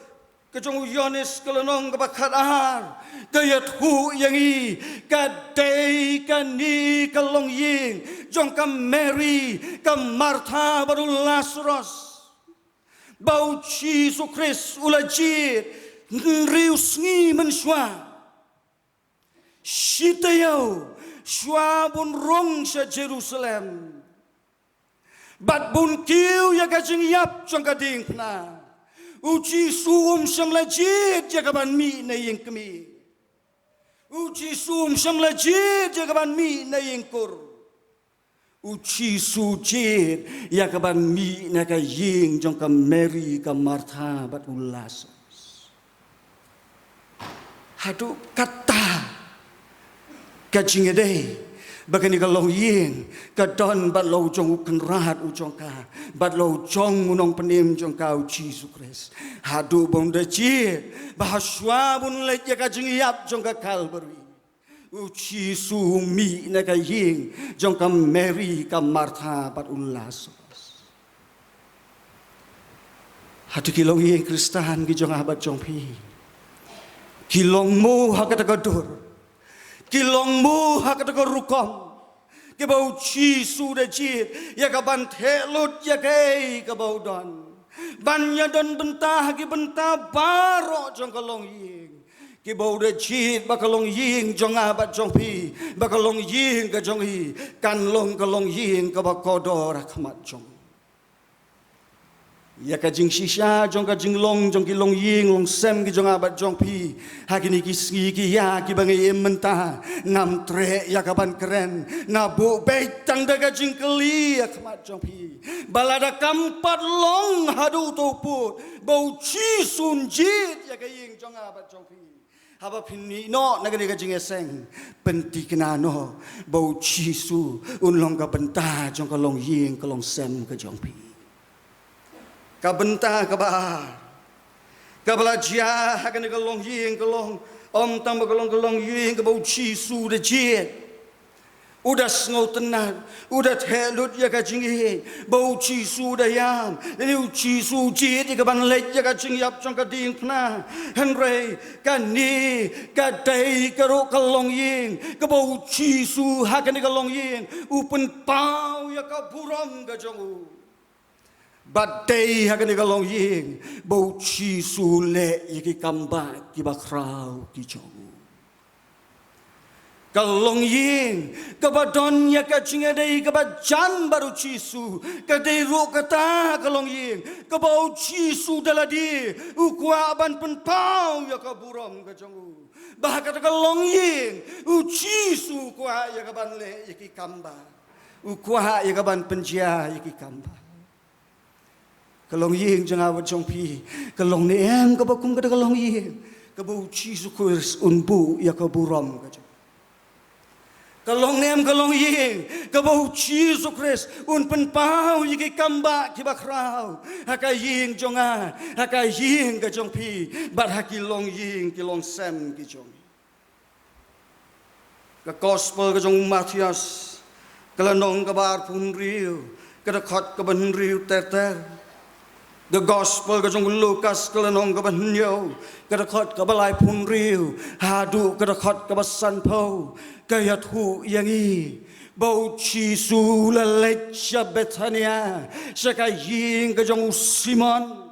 ka jong Yohanes kelenong ka bakat ar ka yat hu yang i ka dei ka ni ka long ying jong ka Mary ka Martha baru Lazarus bau Yesus Kristus ulajir rius ngi mensua sitayau shua bun rong sa Jerusalem bat bun kiu ya ka jing yap jong ka ding pna uji suum sam lajit ya ka ban mi na yeng kemi uji suum sam lajit ya ka ban mi na yeng kur uji sujit ya ka ban mi na ka yeng jong ka Mary ka Martha bat ulas hadu kata ka jing dei bagani ka long yeng ka don bat lo jong kan rahat u jong ka bat lo jong unong penim jong ka uji su Kristus hadu bong de chi bahaswa bun le ya ka jing yap jong ka Calvary uji su mi na ka yeng jong ka Mary ka Martha bat ulas hadu ki long yeng Kristan ki jong abat jong pi ki long mo ha ka ta ka dur kilongmu hak ada rukom ke bau chi su de chi ya ka ban thelut ya ke ka bau don ban ya don bentah ki bentah baro jong kalong ying ki bau de chi ba kalong ying jong abat jong pi ba kalong ying ka jong hi kan long kalong ying ka ba kodor khmat jong ya ka jing shisha jong ka jing long jong ki long ying long sem ki jong abat jong pi ha ki ni ki ski ki ya ki bangai menta ngam tre ya ka ban keren ngabu be tang da ka jing keli ya khmat jong pi balada kampat long hadu to put bau chi sun jit ya ka ying jong abat jong pi haba phini no nagani ka jing eseng penti kena no bau chi su un long ka benta jong ka long ying ka long sem ka jong pi ka benta ka ba ka belajar akan ka long ying ka long om tam ka long ying ka bau chi su de jit udah ngau tenat udah thelut ya ka jing hi bau chi su da yam ni chi su jit ka ban le ya ka jing yap chong ka ding pna henry ka ni ka dei ka ro ka long ying ka bau chi su akan ka long ying upen pau ya ka buram ka jong badai hakan ka long ying bau chi su le yiki kamba ki bakrau ki jong ka long ying ka badon ya ka chinga dei ka bajan baru chi su ka dei ro ka ta ka long ying ka bau chi su daladi u kwa ban pen pau ya ka buram ka jong bah ka long ying u chi su kwa ya ka ban le yiki kamba u kwa ya ka ban penjia yiki kamba kalong ying jangan awat jong pi kalong ni em ka bakum ka kalong ying ka bau chi su kurs unbu ya ka buram ka jong kalong ni em kalong ying ka bau chi su kurs un pen pau yi kamba ki bakrau haka ying jonga haka ying ka jong pi bat haki long ying ki long sem ki jong ka gospel ka jong Matius kalanong ka bar pun riu ka khot ka ban riu ter the gospel ka jong Lukas kalanong ka ban nyo ka khot ka balai pun riu hadu ka khot ka basan po ka yat hu yang i bau chi su la lech Bethania sa ka ying ka jong Simon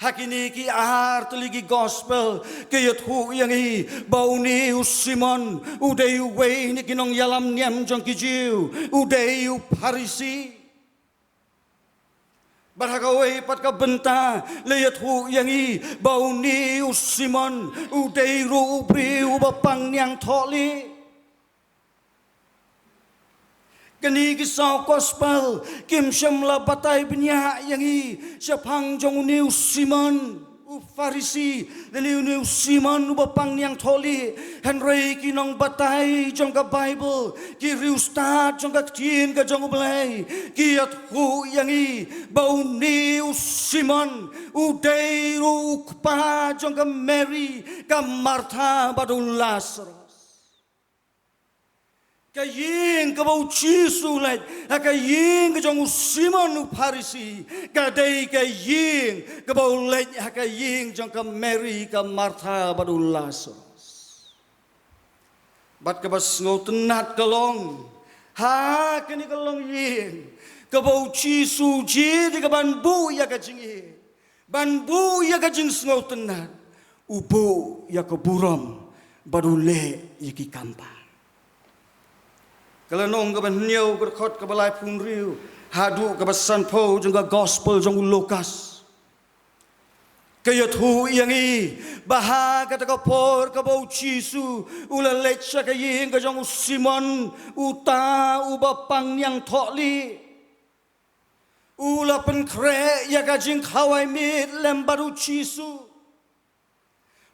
hakini ki ar tuligi gospel ke yat hu yang i bau ni Simon udai we ni kinong yalam nyam jong ki jiu udai Parisi Barhakaway pat ka benta, layat hu yang i, bau ni usimon, udei ru ubri ubapang niang tholi. Kani kisau gospel, kim syamla batai benya yang i, syapang jong ni usimon. Farisi dali usiman ubapang niang tholi Henry kinong batai jong ka Bible ki riustad jong ka tin ka jong ublay ki at hu yang i bau ni usiman udei ru ukpa jong ka Mary ka Martha badul Lazarus ka ying ka bau chisu lai ka ying ka jong usiman u Farisi ka dei ka ying ka bau lai ka ying jong ka Mary ka Martha badul Lazarus bat ka bas ngotenat kalong ha kani kalong ying ka bau chisu ji di ka ban bu ya ka jingi ban bu ya ka jing ngotenat ubu ya ka buram badul le ya ki kampa kalau nong kaban nyau berkhot kabalai pun riu hadu kabasan po jengga gospel jeng Lukas kaya tu yang i bahag kata kapor kabau Cisu ula lecha kaya yang kajang Simon uta ubapang yang tholi ula penkre ya kajing kawai mit lembaru Cisu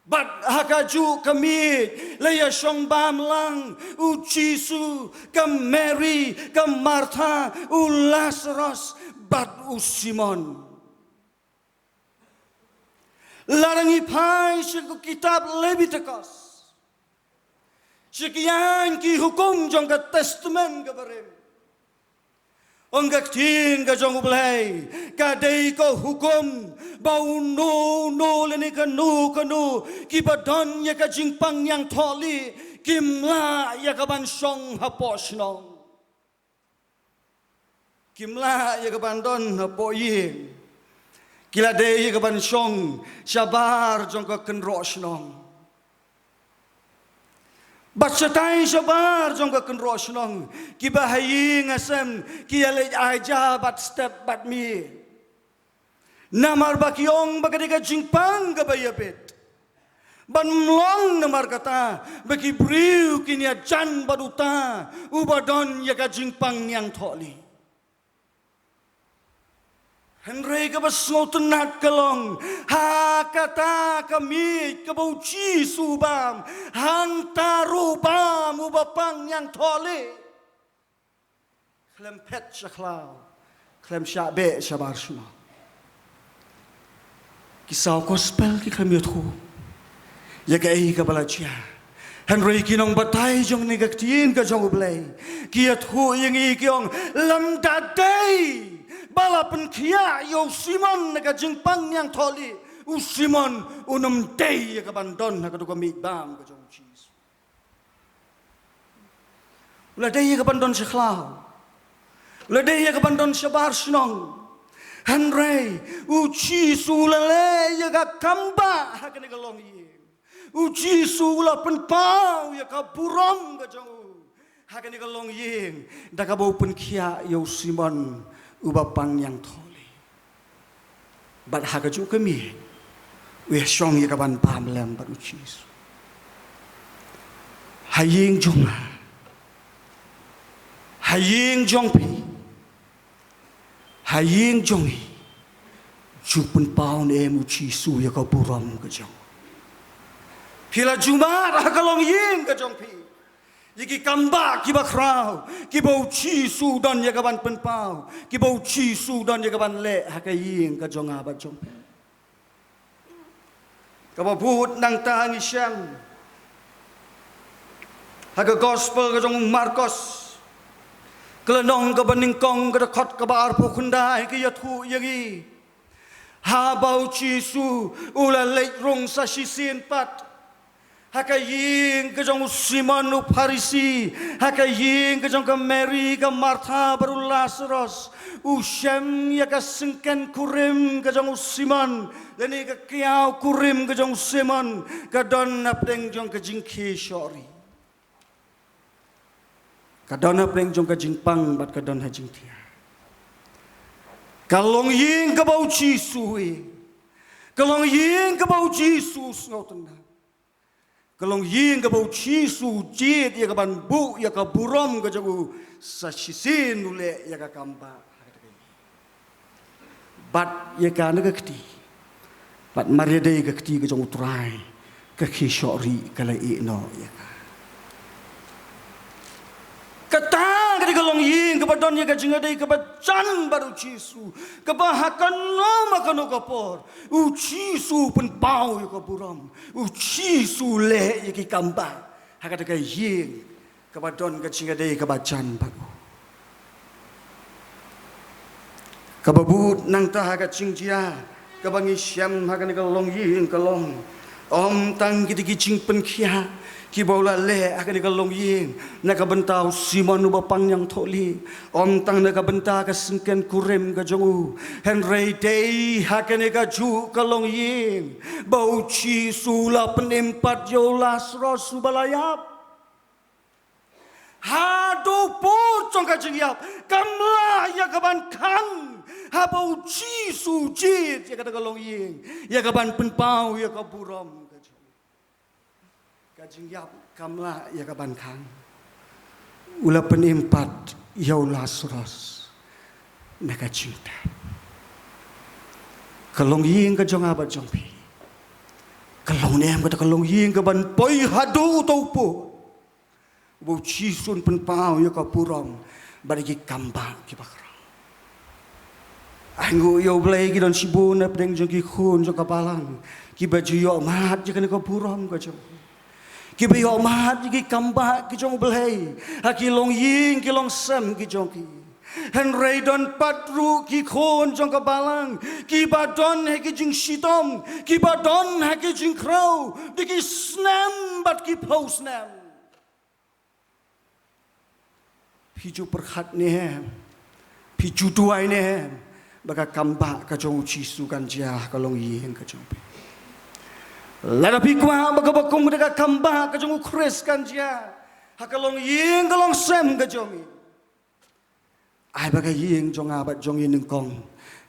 Bat hakaju kami laya syong bam lang u Cisu ke Mary ke Martha u Lazarus bat u Simon larangi pai syku kitab Leviticus sekian ki hukum jong ke testament ke barem Onggak tin ka jong ublay ka dei ko hukum bau no leni ka nu ki badon ya ka jingpang yang tholi kimla ya ka ban song hapos nong kimla ya ka ban don hapo yin kila dei ya ka ban song sabar jong ka kenros nong Bacatai sabar jong ka kenros nong ki bahayi ngasem ki alej aja bat step bat mi namar bakyong bagadiga jingpang ka bayabet ban mlong namar kata bagi briu kini jan baduta ubadon ya ka jingpang yang tholi Henry ka basnotenat kalong ha kata kami kabau Cisu bam hang taru bam ubapang yang tholi klem pet syaklau klem syabe syabar shuna kisau gospel ki klem yothu ya ka ei ka balachia Henry kinong batai jong negaktin ka jong ublay kiat hu yang i kiong lam dadai balapan kia yo Simon naga jingpang yang tholi u Simon unam day ya kabandon naga duga mitbam ka jong Cisu ula day ya kabandon syaklau ula day ya kabandon syabar snong Henry u Cisu lale ya ka kamba hakane kalong yi u Cisu ula penpau ya ka burom ka jong hakane kalong yi daga bau pen kia yo Simon ubapang yang tholi bat hakaju kami we syong ya kaban pam lem bat Cisu haying jonga haying jongpi haying jongi jupun paun em Cisu ya ka buram ka jong pila jumat hakalong ying ka jongpi Yiki kamba kiba krau, kibau Cisu dan ya kaban penpau, kibau Cisu dan ya kaban le hakaying ka jong abat jong. Kababut nang tangi syam. Haga gospel ka jong Markus. Kelenong ka baningkong ka dakot ka bar pukundai ka yathu yagi. Habau Cisu ula le rong sa sisin pat. Hakaying ka jong Simon u Farisi hakaying ka jong ka Mary ka Martha baru Lazarus u Shem ya ka sengken kurim ka jong Simon leni ka kiau kurim ka jong Simon ka don napdeng jong ka jingki shori ka don napdeng jong ka jingpang bat ka don ha jingtia Kalong ying ka bau Jisu kalong ying ka bau Jisu ngau tenang. Kalong ying ka bau Jisu jit ya ka ban bu ya ka burom ka jagu sa sisin ule ya ka kamba. Bat ya ka naga kti. Bat mariade ka kti ka jong utrai ka khishori ka lai no ya ka. Kata kadi kalong ying kabadon ya kajingadai kabacan baru Jisu kabahakan nama kanu kapor Jisu pun pau ya kaburam Jisu le ya ki kamba hakata ka ying kabadon kajingadai kabacan baru kababut nang taha ka cingjia kabangi syam hakani kalong ying kalong om tang kiti kicing penkia ki baula le akan kalong ying nak bentau simon bapang yang tholi om tang nak benta ka singken kurem ka jongu henry day akan ka ju kalong ying bau chi sula penempat yolas ros balayap hadu pur cong ka jingyap kamla ya kaban kan ha bau chi su jit ya ka kalong ying ya kaban penpau ya ka buram kajing yap kamla ya kaban kang ula penimpat ya ula suras naka cinta kalong ying ka jong abat jong pi kalong nem ka kalong ying ka ban poi hadu tau po bu chisun pen pau ya ka puram bagi kamba ki bakra anggo yo blai ki don sibun ap deng jong ki khun jong kapalang ki baju yo mat je ka puram ka jong ki bayo mat ki kamba ki jong belai ki long ying ki long sem ki jong ki henry don patru ki khon jong ka balang ki badon he ki jing shitom ki badon he ki jing crow ki snam bat ki pos snam piju perkhat ne piju tuai ne baka kamba ka jong Jisu kan dia ka long ying ka jong lada pikwa baka bakong daga kamba ka jong Kris kan dia hakalong ying kalong sem ka jong ai baka ying jong abat jong yin kong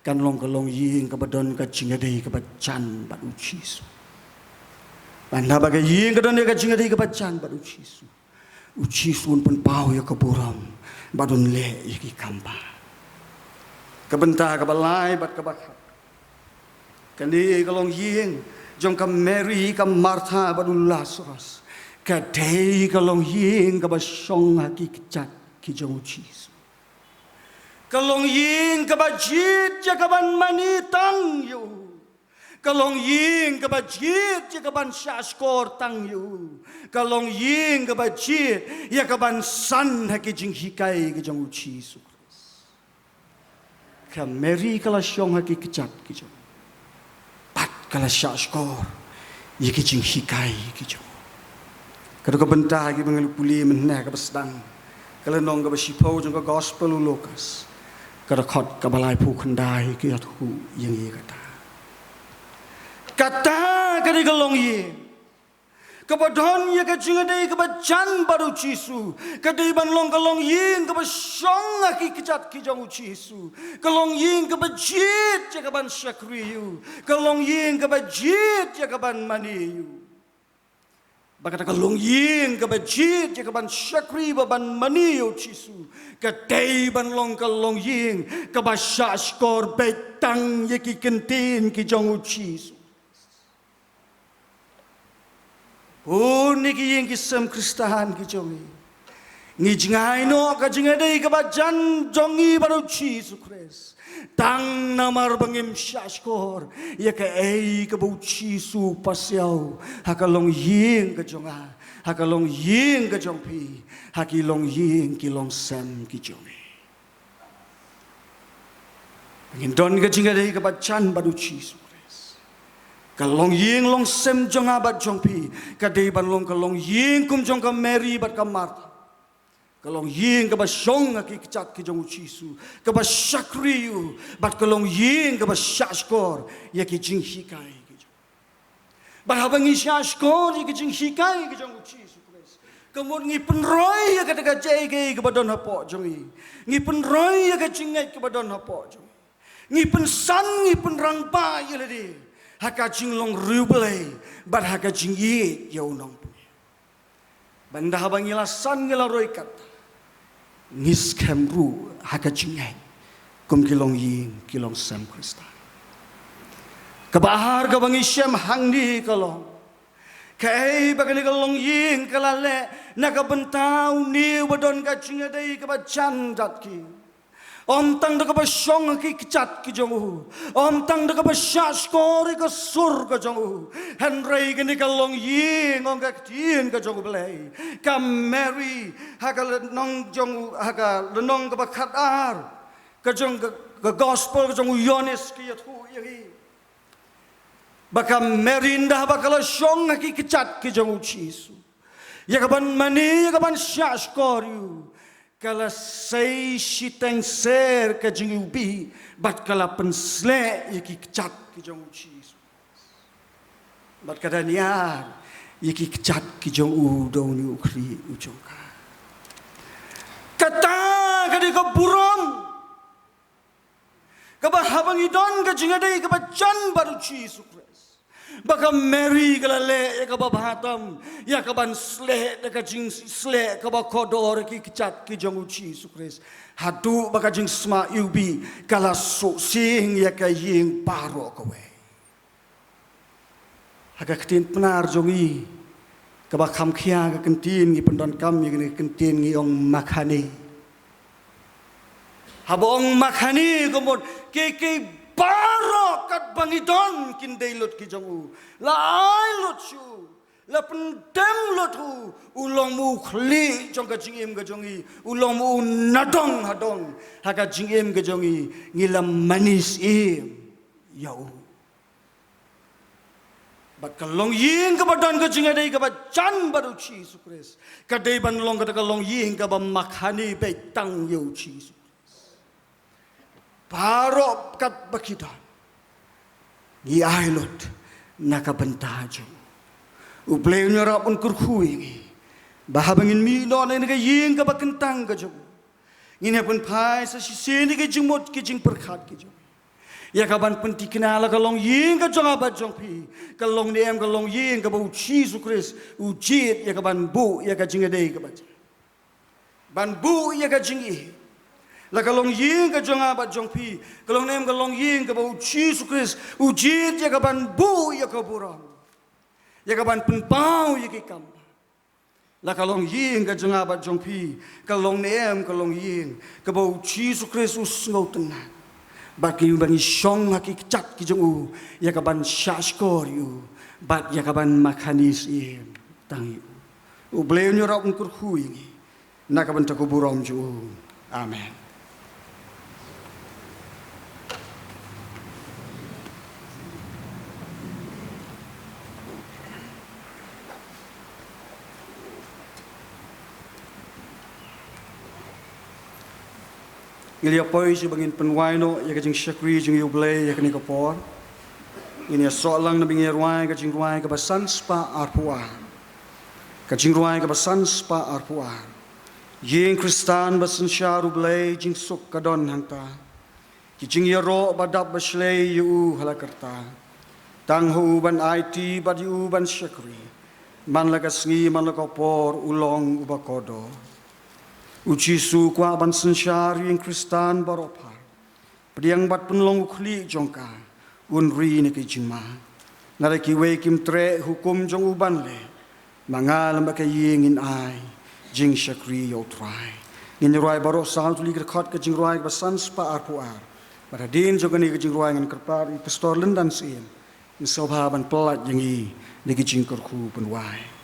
kan long kalong ying ka badon ka jingadei ka bacan badu Jisu banda baka ying ka don ka jingadei ka bacan badu Jisu Jisu pun pau ya ka buram badon le iki kamba ka benta ka balai bat ka bakha kan di kalong ying jong ka Mary ka Martha badu Lazarus ka dei kalong ying ka basong haki kechat ki jong Jisu kalong ying ka bajit ja ka ban manitang yu kalong ying ka bajit ja ka ban shaskor tang yu kalong ying ka bajit ya ka ban san haki jing hikai ki jong Jisu ka Mary kala shong haki kechat ki jong kala syashkor yiki jing hikai ki jo kada ka benta gi bengal puli menna ka besdang kala nong ka basipo jong ka gospel lokas kada khot ka balai pu khandai ki athu yang ye kata kada ka long ye ka badon ye ka jing dei ka bacan baru Jisu ka dei ban long ka long ying ka basong ki kechat ki jong Jisu ka long ying ka bajit je ka ban syakriu ka long ying ka bajit je ka ban maniu bakata ka long ying ka bajit je ka ban syakri ba ban maniu Jisu ka dei ban long ka long ying ka basashkor betang ye ki kentin ki jong Jisu oh niki yang kisam Kristahan ki jongi ngi jingai no ka jingadei ka bajan jongi baru Jisu Kris tang namar bangim syashkor ya ka ei ka bau Jisu pasiau hakalong ying ka jonga hakalong ying ka jongpi hakilong ying kilong sem ki jongi ngin don ka jingadei ka bajan baru Jisu kalong ying long sem jong abat jong pi kadei ban long kalong ying kum jong ka Mary bat ka Martha kalong ying ka ba shong ki kechat ki jong Jisu ka ba shakriu bat kalong ying ka ba shashkor ya ki jing hikai ki jong ba habangi shashkor ya ki jing hikai ki jong Jisu Kris kamon ngi penroi ya ka daga jege ka badon hapo jong ngi penroi ya ka jingai ka badon hapo jong ngi pensan ngi penrang pa yeledi haka jing long rubelai bat haka jing ye yau nong banda habangila san ngila roikat ngis kemru haka jing ai kum kilong ying kilong sam Krista kabahar kabangi syam hangdi kalong kai bagani kalong ying kalale nakabentau ni wadon ka jing adai kabacan datki Om tang da ka syong ki kechat ki jongu Om tang da ka syas kori ka sur ka jongu Henry gani ka long ying ong ka tien ka jongu belai ka Mary ha ka nong jongu ha ka nong ka khatar ka jong ka gospel ka jongu Yonis ki yathu yagi baka Mary nda ba ka syong ki kechat ki jongu Jesu ya ka ban mani ya ka ban syas kori Kala say siteng ser ka jing ubi bat kala pensle yaki kechat ki jong Jesus bat kada niar yaki kechat ki jong u do ni ukri u jong ka kata kadi ka buram ka ba habang idon ka jing adai ka ba chan baru Jesus Baka Mary kalale ya kaba bahatam ya kaban sle ka jing sle kaba kodor ki kechat ki jong Jesus Christ hadu baka jing sma ubi kala so sing ya ka ying paro kawe haga ketin penar jongi kaba kham khia ka kentin ngi pendon kam ngi kentin ngi ong makhani habong makhani komon ke Paro kat bangidon kindai lot ki jongu la ai lot chu la pendem lot hu ulong mu khli jong ka jingim ka jongi ulong mu nadong hadong ha ka jingim ka jongi ngilam manis yau bat kalong ying ka badan ka jingadai ka ba chan baru Jesus Christ ka dei ban long ka kalong ying ka ba makhani be tang yau Jesus Parok kat bakidan Ni ailot Nakabentajo Ublay nyarap un kurkuingi Bahabangin mino na nga ying ka bakentang ka jom Ngine pun pai sa sisini ka jingmot ki jing perkhat ki jom Ya kaban penti kinala kalong ying ka jong abad jong pi Kalong niem kalong ying ka ba uchi su Chris Ujit ya kaban bu ya ka jingadei ka ba Ban bu ya ka jingi La kalong ying ka jong abat jong pi kalong nem kalong ying ka ba Jesus Christ ujit ya ka ban bu ya ka buram ya ka ban penpau ya ki kam la kalong ying ka jong abat jong pi kalong nem kalong ying ka ba Jesus Christ us ngau tenang bat ki ban syong ha ki chat ki jong u ya ka ban shaskor yu bat ya ka ban makanis im tang yu u bleu nyorap ngkur huingi na ka ban ta ko buram ju amen Ilia poi si bangin penwaino ya kajing syakri jing yublay ya kani kapor. Ini soalang na bingir ruai kajing ruai kabasan spa arpua. Kajing ruai kabasan spa arpua. Ying Kristan basan syaru blay jing suk kadon hanta. Kijing yaro badap baslay yu halakarta. Tang hu ban IT bad yu ban syakri. Man lagasngi man lakapor ulong ubakodo. Uji su kwa ban sensyari yang Kristan baropar. Pediang bat penlong ukli jongka. Unri ni ki jingma. Naraki we kim tre hukum jong uban le. Mangal mbaka yingin ai. Jing syakri yau trai. Ngin ruai barok sahal tuli kerkot ke jing ruai basan spa arpuar. Baradin jogani ke jing ruai ngan kerpar. Pastor lendan siin. Ni sobhaban pelat jengi. Ni ki jing kerku penwai.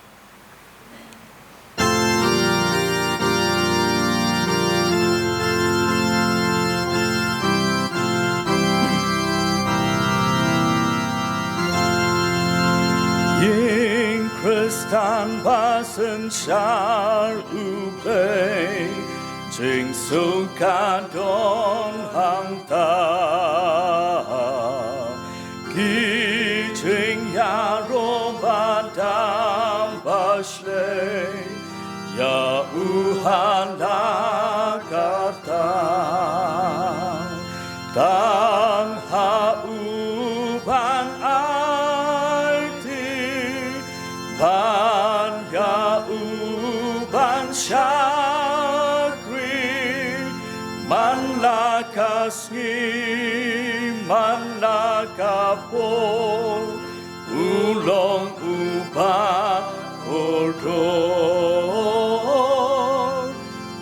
Kristan basen syar uplay Jing suka don hang ta Ki jing ya rombadam basle Ya uhanda karta Ta manlakasngi manlakapo ulong ubah kodor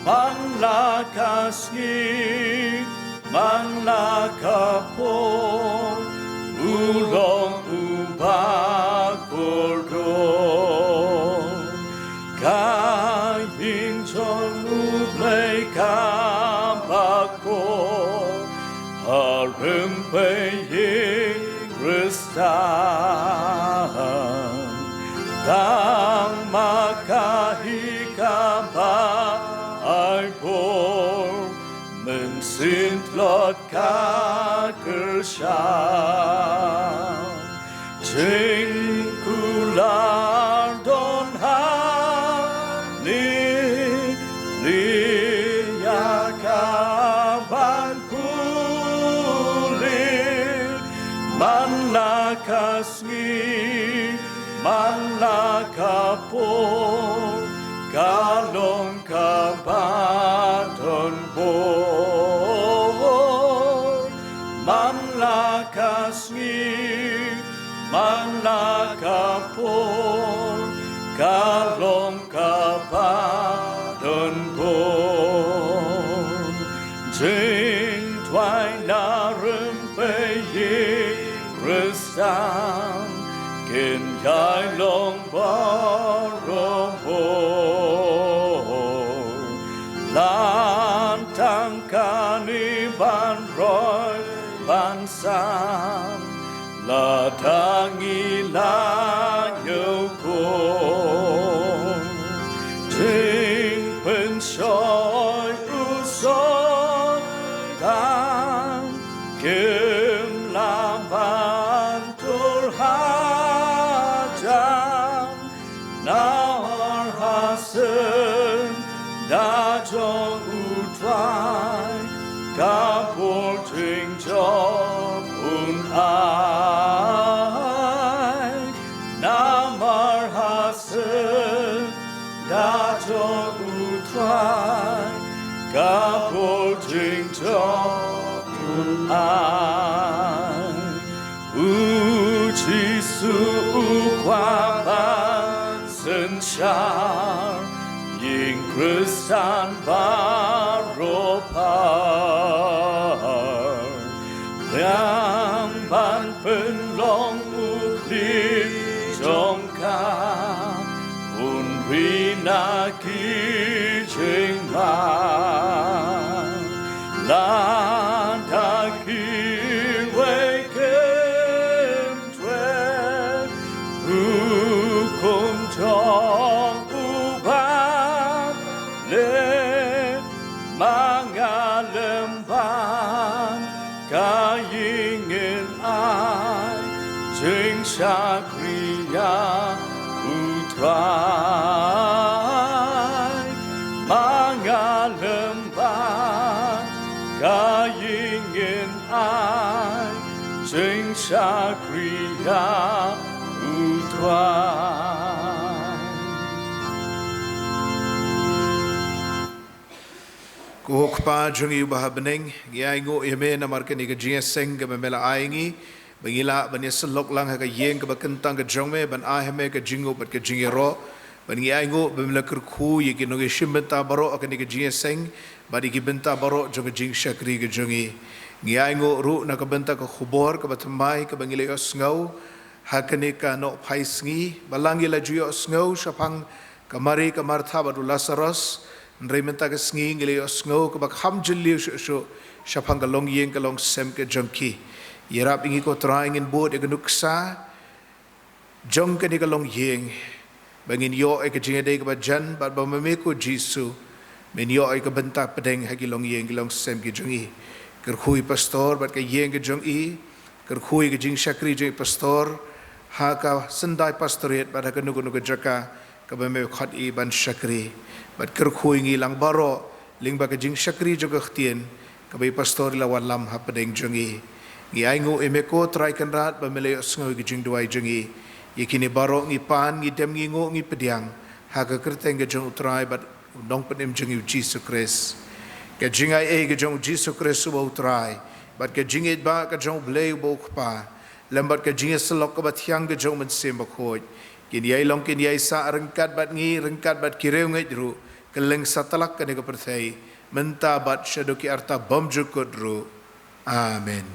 manlakasngi manlakapo ulong ubah kodor kain chong ublay kabako harum paying restan tang makahikaba ay por mensintlot kakersyam jing kular don Liyakaban kulit manlakasngi manlakapon kalong kabaton bon manlakasngi manlakapon kalong kabaton bon jing twai na rumpei resang ken kai long baroho lan tang kani ban roi ban sam la tangi la yoko jing pen shoi uson tan kim lam ban turhajam nar hasen da jong utwai kapor ting jom un ai namar hasen da jong utwai kapor ting jom un ai uchi su ukwaban senchar ying kristan baropar yang ban pen long ukli jongka un rina ki jingma lan ta ki wakem twe hukum tong ubah le mangalembang kayingin ai jing syakriya utrai mangalembang kayingin ai jing syakriya utrai Kuhukpa jungi ubah bening, giai ngu yame namar kini ke jinga seng ke memela aingi, bangila bani selok lang ha ke yeng ke bakentang ke jongme ban ahme ke jingu bat ke jingero, ban giai ngu bemela kerku ye ke noge shimbenta baro akani ke jinga seng, badi ke benta baro jong ke jing syakri ke jungi, giai ngu ru na ke benta ke khubor ke batamai ke bangila yos ngau, ha kani ka no paisngi, balangi la juyo ngau syapang kamari ke martha badu Lazarus. Nrementa ke sengi ngile osngo ke bak ham jeli sho syapang ke long yeng ke long sem ke jongki yerap ingi ko trying in board e nuksa jong ke ni ke long yeng bangin yo e ke jingade ke bajan bat ba meme ko jisu men yo e ke bentak pedeng ha ke long yeng ke long sem ke jongi ker khui pastor bat ke yeng ke jongi ker khui ke jing syakri jing pastor ha ka sendai pastoret bat ha ke nugo jaka ke meme khat i ban syakri bat kerkhui ngi lang baro ling ba ke jing syakri juga htien ke bai pastor lawan lam ha pedeng jongi ngi aingu emeko trai kan rat ba mele sngo ke jing duai jongi yekini baro ngi pan ngi dem ngi ngo ngi pediang ha ke kerteng ke jong trai bat dong penem jongi Jesus Christ ke jingai ke jong Jesu Kristus bau trai bat ke jingit ba ke jong blei bau khpa lambat ke jingai selok ke bat hiang ke jong mensim bakhoj kin yai long kin yai sa rengkat bat ngi rengkat bat kireu ngai ru keleng satalak ke ne ke perthai menta bat shadoki arta bom jukut ru amen